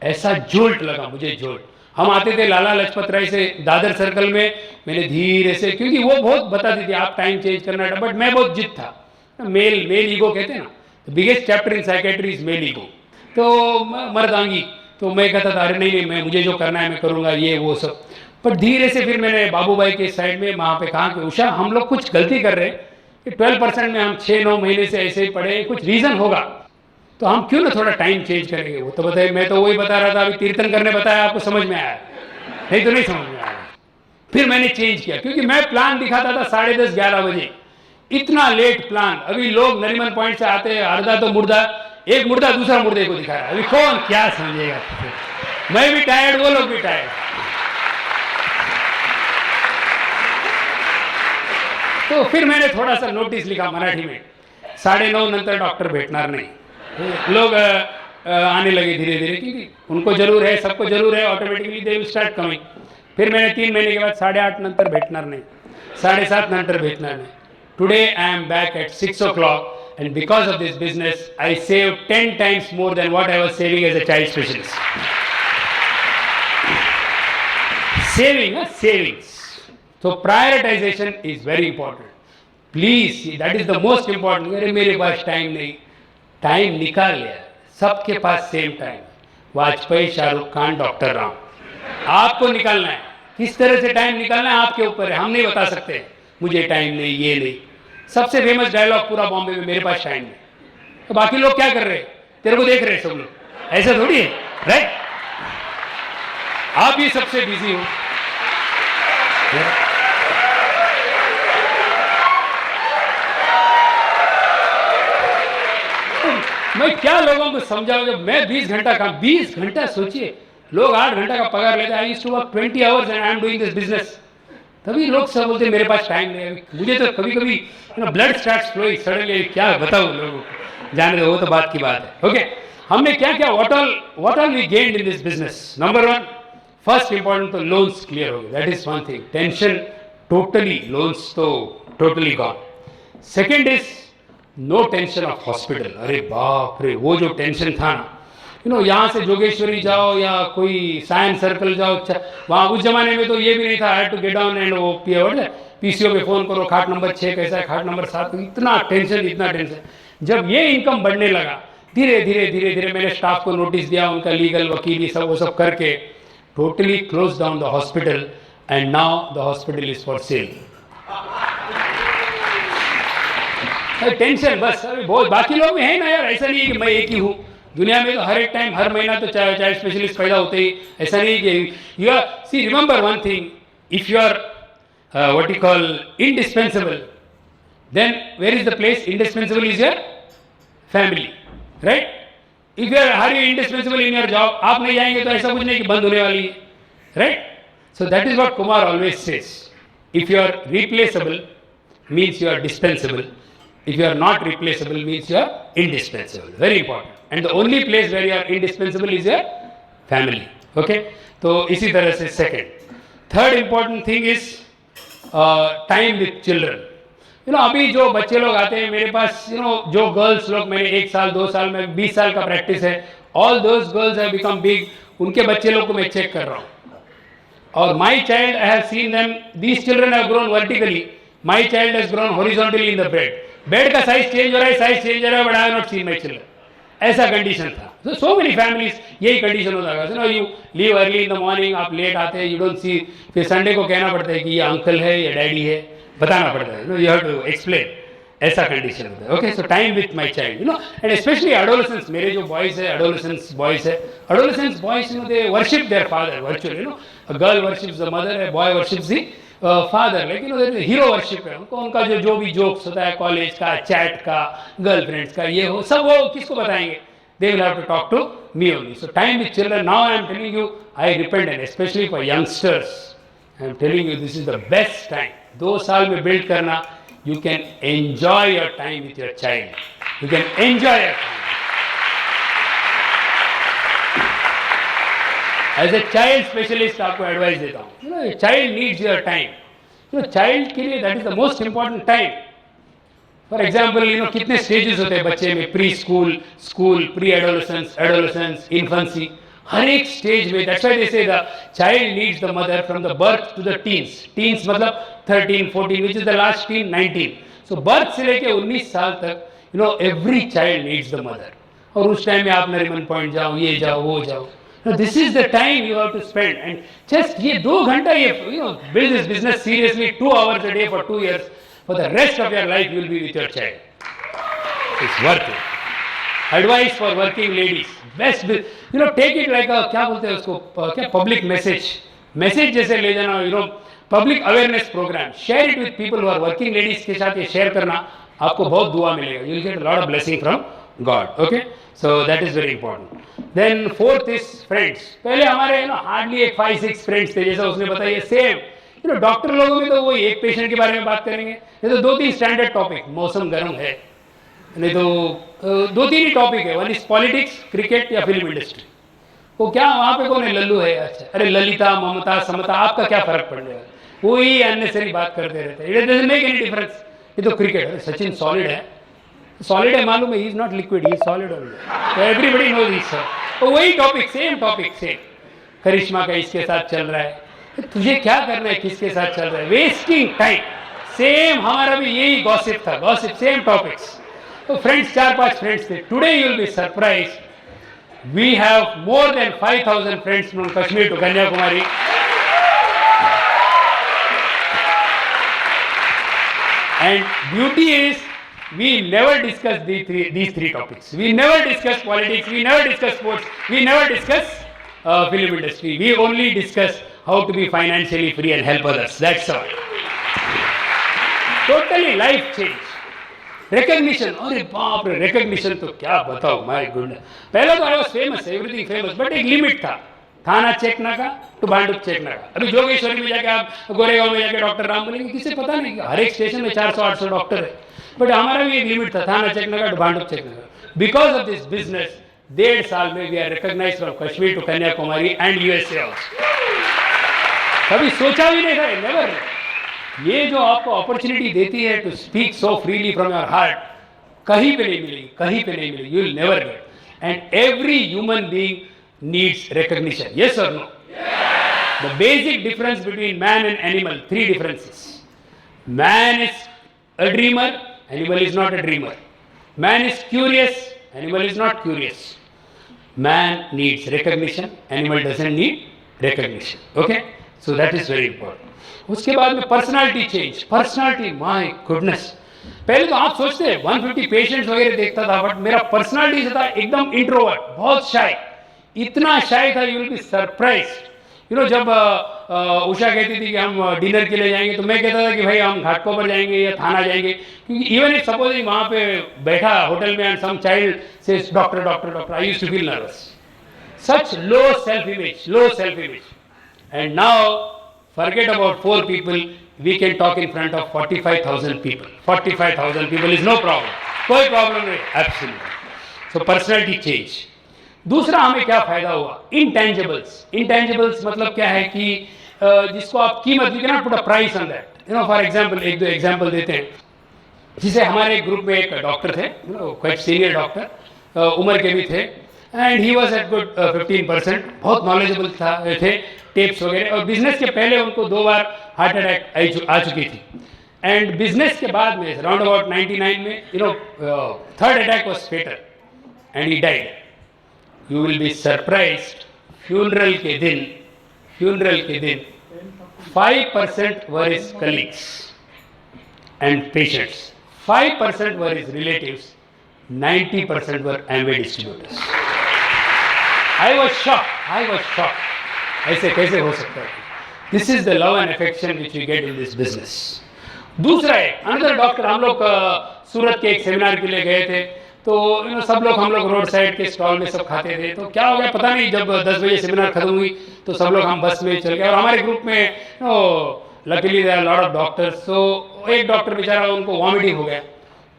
ऐसा जोल्ट लगा मुझे, जोल्ट। हम आते थे लाला लाजपत राय से दादर सर्कल में, मैंने धीरे से, क्योंकि वो बहुत बताती थी आप टाइम चेंज करना, बट मैं बहुत जिद था। मेल ईगो कहते हैं ना, biggest chapter in psychiatry is male ego. तो मर्दांगी, तो मैं कहता था अरे नहीं, मैं मुझे जो करना है मैं करूँगा, ये वो सब। पर धीरे से फिर मैंने बाबू भाई के साइड में वहाँ पे कहा कि उषा, हम लोग कुछ गलती कर रहे हैं कि 12% में हम 6-9 महीने से ऐसे ही पढ़े, कुछ रीज़न होगा, तो हम क्यों ना थोड़ा टाइम चेंज करेंगे। वो तो बताइए, मैं तो वही बता रहा था, अभी कीर्तन करने बताया, आपको समझ में आया? नहीं तो नहीं समझ में आया। फिर मैंने चेंज किया, क्योंकि मैं प्लान दिखाता था 10:30-11 बजे, इतना लेट प्लान। अभी लोग नरीमन पॉइंट से आते हैं, आधा तो मुर्दा, एक मुर्दा दूसरा मुर्दे को दिखा रहा है, अभी कौन क्या समझेगा। मैं भी टायर्ड, वो लोग भी टायर्ड। तो फिर मैंने थोड़ा सा नोटिस लिखा मराठी में, 9:30 नंतर डॉक्टर भेटणार नहीं। लोग आने लगे धीरे धीरे, क्योंकि उनको जरूर है, सबको जरूर है, automatically they will start coming. फिर मैंने 3 महीने के बाद 8:30 नंतर भेटणार नहीं, 7:30 नंतर भेटणार नहीं। Today I am back at 6 o'clock and because of this business I saved 10 times more than what I was saving as a child specialist. Savings. So prioritization is very important. Please, that is the most important. अरे मेरे पास time नहीं, time निकाल लिया, सबके पास same time. Vajpayee, Shahrukh Khan, doctor Ram, आपको निकालना है। किस तरह से टाइम निकालना है आपके ऊपर है, हम नहीं बता सकते मुझे टाइम नहीं, ये नहीं। सबसे फेमस डायलॉग पूरा बॉम्बे में, मेरे पास टाइम नहीं। तो बाकी लोग क्या कर रहे हैं, तेरे को देख रहे हैं सब लोग, ऐसा थोड़ी है, राइट? आप भी सबसे बिजी हो। मैं क्या लोगों को समझाऊं, जब मैं 20 घंटा काम, 20 घंटा सोचिए, लोग 8 घंटा का पगार लेते हैं। I used to work 20 hours and I am doing this business. तभी लोग सब बोलते मेरे पास टाइम नहीं है। मुझे तो कभी कभी ब्लड स्टार्ट्स फ्लोइंग सडनली, क्या बताऊं लोगों को, जाने दो, वो तो बात की बात है। ओके, हमने क्या क्या, what all we gained in this business. Number 1, first important, तो लोन्स क्लियर हो गए, that is one thing. Tension totally, loans तो totally gone. Second is no tension of hospital. अरे बाप रे, वो जो टेंशन था ना, यहाँ से जोगेश्वरी जाओ या कोई साइंस सर्कल जाओ, वहाँ उस जमाने में तो ये भी नहीं था, I had to get down and वो पीसीओ पे फोन करो, खाट नंबर 6 कैसा है, खाट नंबर 7, इतना टेंशन। जब ये इनकम बढ़ने लगा, धीरे धीरे मैंने स्टाफ को नोटिस दिया, उनका लीगल वकील सब वो सब करके totally close down the hospital and now the hospital is for sale. Tension बस, अभी बहुत, बाकी लोग भी हैं ना यार, ऐसा नहीं है कि मैं एक ही हूँ। दुनिया में तो हर एक टाइम, हर महीना तो चाइल्ड स्पेशलिस्ट पैदा होते ही, ऐसा नहीं कि you are, see remember one thing, if you are what you call indispensable, then where is the place? Indispensable is your family, right? If you are indispensable in your job, आप नहीं जाएंगे तो ऐसा कुछ नहीं कि बंद होने वाली है, right? So that is what Kumar always says. If you are replaceable, means you are dispensable. If you are not replaceable, means you are indispensable. Very important. And the only place where you are indispensable is your family. Okay? तो इसी तरह से second. Third important thing is time with children. अभी जो बच्चे लोग आते हैं मेरे पास, जो गर्ल्स लोग, मैंने 1 साल 2 साल में 20 साल का प्रैक्टिस है, all those girls have become big. उनके बच्चे लोग को मैं चेक कर रहा हूँ, और my child, I have seen them, these children have grown vertically, my child has grown horizontally in the bed. Bed का साइज चेंज हो रहा है, but I have not seen my children. ऐसा कंडीशन था। सो मेनी फैमिलीज यही condition होता है, you leave early in the morning, आप लेट आते हैं, यू डोंट सी, फिर संडे को कहना पड़ता है कि ये अंकल है या डैडी है, बताना पड़ता है, यू हैव टू एक्सप्लेन। ऐसा कंडीशन होता है। Okay, so time with my child, and specially adolescence, मेरे जो बॉयज है, adolescence boys they worship their father virtually, a girl worships the mother, a boy worships the father, लेकिन hero worship है उनको, उनका जो भी जोक्स होता है कॉलेज का, चैट का, गर्लफ्रेंड्स का, ये हो सब, वो किसको बताएंगे? They will have to talk to me only. So time with children, now I am telling you, I repent, and specially for youngsters, I am telling you, this is the best time. 2 साल में build करना, you can enjoy your time with your child, you can enjoy your time. As a child specialist आपको advice देता हूँ, child needs your time, child के लिए that is the most important time. For example कितने stages होते हैं बच्चे में, pre school, school, pre adolescence, infancy, हर एक स्टेज में. That's why they say the child needs the mother from the birth to the teens मतलब 13, 14 which is the last teen 19. So birth से लेके 19 साल तक every child needs the mother. और उस टाइम में आप नरीमन पॉइंट जाओ, ये जाओ, वो जाओ. This is the time you have to spend, and just ये 2 घंटा ये build this business seriously 2 hours a day for 2 years. For the rest of your life, you will be with your child. It's worth it. Advice for working ladies. Best, take it like a क्या बोलते हैं उसको, क्या public message जैसे ले जाना, public awareness program. Share it with people who are working ladies के साथ ये share करना आपको बहुत दुआ मिलेगा. You will get a lot of blessing from God. Okay, so that is very important. Then fourth is friends. पहले हमारे hardly 5-6 friends थे, जैसा उसने बताया. सेम डॉक्टर लोगों में तो वो एक पेशेंट के बारे में बात करेंगे, नहीं तो 2-3 स्टैंडर्ड टॉपिक, मौसम गर्म है, नहीं तो 2-3 ही टॉपिक है. वन इज पॉलिटिक्स, क्रिकेट या फिल्म इंडस्ट्री. वो क्या वहाँ पे कौन है, लल्लू है, अच्छा, अरे ललिता, ममता, समता, आपका क्या फर्क पड़ जाएगा, वही अननेसेसरी बात करते रहते हैं. It doesn't make any difference. ये तो क्रिकेट, अरे सचिन सॉलिड है मालूम है, he is not liquid, he is solid only, everybody knows this. तो वही टॉपिक, सेम करिश्मा का इसके साथ चल रहा है, तुझे क्या करना है, किसके साथ चल रहा है, वेस्टिंग टाइम. सेम हमारा भी यही गॉसिप था, गॉसिप, सेम टॉपिक्स. तो फ्रेंड्स, 4-5 फ्रेंड्स थे. Today you will be surprised, we have more than 5,000 friends from Kashmir to Kanyakumari. And beauty is, we never discuss these three topics. We never discuss politics, we never discuss sports, we never discuss film industry. We only discuss how to be financially free and help others. That's all. Totally life change. Recognition, अरे बाप रे, recognition तो क्या बताओ, my goodness. पहले तो I was famous, everything famous, but एक limit था. थाना चेक ना का तो भांडुप चेक ना का. अभी जोगेश्वरी में जाके आप, गोरेगांव में जाके डॉक्टर राम बोलेंगे, किसे पता नहीं, हर एक स्टेशन में 400-800 डॉक्टर है. बट हमारा भी एक लिमिट था, थाना चेक ना का तो भांडुप चेक ना का. बिकॉज ऑफ दिस बिजनेस 1.5 साल में we are recognised from Kashmir to Kanyakumari and USA also. कभी सोचा भी नहीं था, नेवर. ये जो आपको अपॉर्चुनिटी देती है to speak so freely from your heart, कहीं पे नहीं मिलेगी, कहीं पे नहीं मिलेगी. You will never get. And every human being needs recognition. Yes or no? Yeah. The basic difference between man and animal, 3 differences. Man is a dreamer, animal is not a dreamer. Man is curious, animal is not curious. Man needs recognition, animal doesn't need recognition. Okay? So that is very important. उसके बाद में personality change. Personality, my goodness, पहले तो आप सोचते हैं 150 patients वगैरह देखता था, बट मेरा पर्सनालिटी था एकदम इंट्रोवर्ट, बहुत शाय. इतना शाय था, यू विल बी सरप्राइज्ड. जब उषा कहती थी कि हम डिनर के लिए जाएंगे, तो मैं कहता था कि भाई हम घाटकों पर जाएंगे या थाना जाएंगे, क्योंकि इवन इफ सपोजिंग वहाँ पे बैठा होटल में and some child says doctor doctor doctor, I used to feel nervous. Such low self image. And now forget about 4 people, we can talk in front of 45,000 people. 45,000 people is no problem. कोई problem नहीं, absolutely. So personality change. दूसरा हमें क्या फायदा हुआ, intangibles मतलब क्या है कि जिसको आप कीमत, you can not put a price on that. For example, 1-2 example देते हैं. जिसे हमारे ग्रुप में एक डॉक्टर थे, क्वाइट सीनियर डॉक्टर, उम्र के भी थे, and he was at good 15%, बहुत नॉलेजेबल थे, टेप्स वगैरह. और बिजनेस के पहले उनको 2 बार हार्ट अटैक आ चुकी थी. एंड बिजनेस के बाद में अराउंड अबाउट 99 में third attack was fatal and he died. You will be surprised, funeral के दिन 5% were his colleagues and patients, 5% were his relatives, 90% were Amway distributors. I was shocked. ऐसे कैसे हो सकता है? This is the love and affection which we get in this business. दूसरा है, another doctor, हम लोग सूरत के एक सेमिनार के लिए गए थे, तो सब लोग, हम लोग रोड साइड के स्टॉल में सब खाते थे. तो क्या हो गया पता नहीं, जब 10 बजे सेमिनार खत्म हुई तो सब लोग हम बस में चल गए. और हमारे ग्रुप में luckily there are lot of doctors. तो एक डॉक्टर बेचारा, उनको वॉमिटिंग हो गया.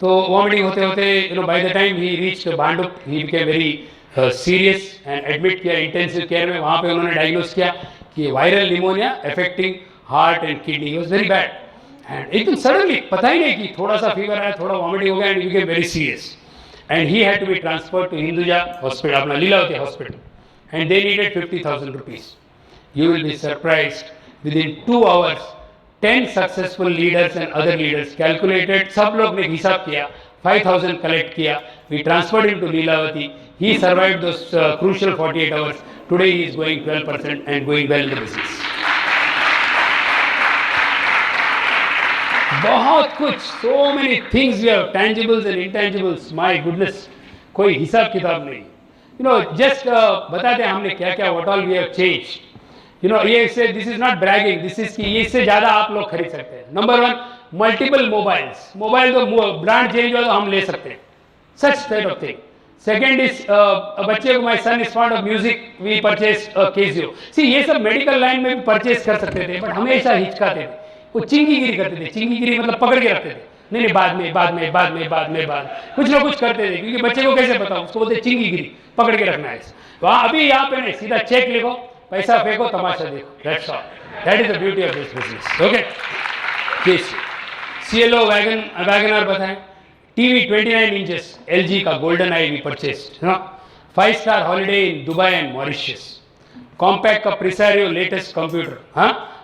तो वॉमिटिंग होते होते by the time he reached Bhandup, he became very serious and admit किया इंटेंसिव केयर में. वहाँ पे उन्होंने डायग्नोस किया कि viral pneumonia affecting heart and kidney. Was very bad and एकदम सडनली पता ही नहीं कि थोड़ा सा फीवर आया, थोड़ा वॉमिटिंग हो गया and became very serious and he had to be transferred to Hinduja hospital, अपना Lilavati hospital, and they needed 50,000 rupees. You will be surprised, within 2 hours 10 successful leaders and other leaders calculated, सब लोग ने हिसाब किया, 5,000 collect किया, we transferred him to Leelavati. He survived those crucial 48 hours. Today he is going 12% and going well in the business. बहुत कुछ, so many things we have, tangibles and intangibles. My goodness, कोई हिसाब किताब नहीं. You know, just बताते हैं हमने क्या क्या, what all we have changed. You know, ये इससे, this is not bragging, this is कि इससे ज़्यादा आप लोग खरीद सकते हैं. Number 1, multiple mobiles. मोबाइल तो ब्रांड चेंज हो तो हम ले सकते हैं. Such type of thing. Second is बच्चे को, my son is fond of music, we purchased Casio. See, ये सब मेडिकल लाइन में भी परचेज कर सकते थे, बट हमेशा हिचकाते थे. वो चिंगीगिरी करते थे. चिंगीगिरी मतलब पकड़ के रखते थे. नहीं बाद, कुछ ना कुछ करते थे, क्योंकि बच्चे को कैसे बताओ, उसको बोलते चिंगीगिरी, पकड़ के रखना है. वहाँ अभी यहाँ पे नहीं, सीधा चेक लिखो, पैसा फेंको, तमाशा देखो. That's all. That is the beauty of this business. Okay. Yes. CLO Wagner बताएं. TV 29 inches, LG का golden eye we purchased. 5-star holiday in Dubai and Mauritius. Compact का Presario latest computer.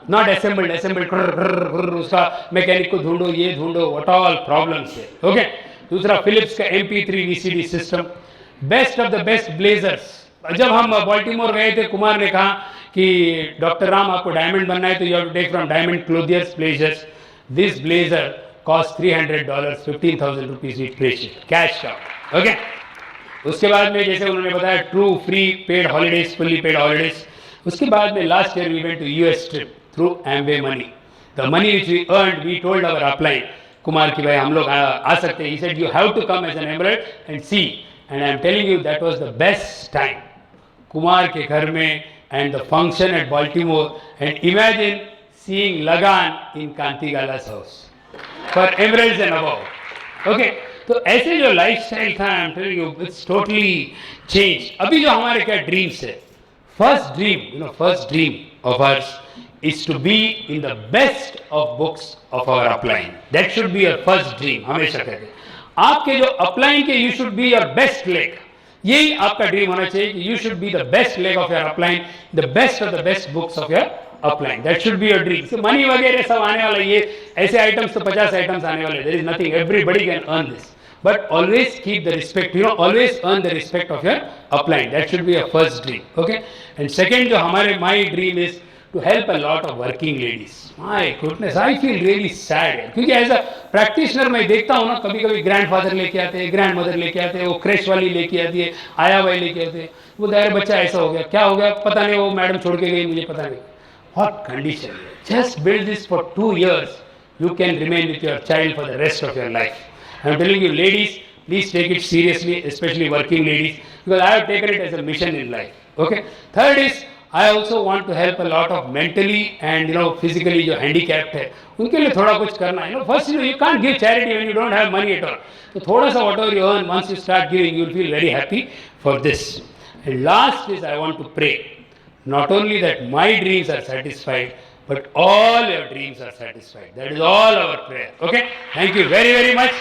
Not assembled. उसका mechanic को ढूंढो, ये ढूंढो, what all problems है. Okay. दूसरा Philips का MP3 VCD system. Best of the best blazers. जब हम बॉल्टीमोर गए थे, कुमार ने कहा कि डॉक्टर राम आपको डायमंड बनना है तो you have to take from diamond clothiers blazers. This blazer cost $300, 15,000 rupees each blazer, cash out. Okay. उसके बाद में जैसे उन्होंने बताया, true free paid holidays, fully paid holidays. उसके बाद में last year we went to US trip through Amway money. The money which we earned, we told our upline Kumar की भाई हम लोग आ सकते हैं. He said you have to come as an emerald and see, and I am telling you that was the best time. Kumar के घर में and the function at Baltimore, and imagine seeing Lagan in Kanti Gala's house for emeralds and above. Okay, तो ऐसे जो lifestyle था, I'm telling you, it's totally changed. अभी जो हमारे क्या dreams है, first dream of ours is to be in the best of books of our upline. That should be your first dream. हमेशा कहते हैं आपके जो upline के, you should be your best leg. यही आपका ड्रीम होना चाहिए कि you should be the best leg of your upline, the best of the best books of your upline. That should be your dream. Money वगैरह सब आने वाला, ये ऐसे आइटम्स तो 50 आइटम्स आने वाले. There is nothing, everybody can earn this, but always keep the respect, always earn the respect of your upline. That should be your first dream. Okay. And second जो हमारे, my dream is to help a lot of working ladies. My goodness, I feel really sad. क्योंकि as a practitioner मैं देखता हूँ ना, कभी कभी grandfather लेके आते हैं, ग्रैंड मदर लेके आते हैं, वो क्रेश वाली लेके आती है, आया वाली लेके आते हैं. वो दायर बच्चा ऐसा हो गया, क्या हो गया पता नहीं, वो मैडम छोड़ के गई, मुझे पता नहीं. What condition? Just build this for 2 years. You can remain with your child for the rest of your life. I am telling you, ladies, please take it seriously, especially working ladies, because I have taken it as a mission in life. Okay. Third is, I also want to help a lot of mentally and physically जो handicapped है, उनके लिए थोड़ा कुछ करना है. First, you can't give charity when you don't have money at all. तो थोड़ा सा whatever you earn, once you start giving, you will feel very happy for this. And last is, I want to pray, not only that my dreams are satisfied, but all your dreams are satisfied. That is all our prayer. Okay. Thank you very, very much.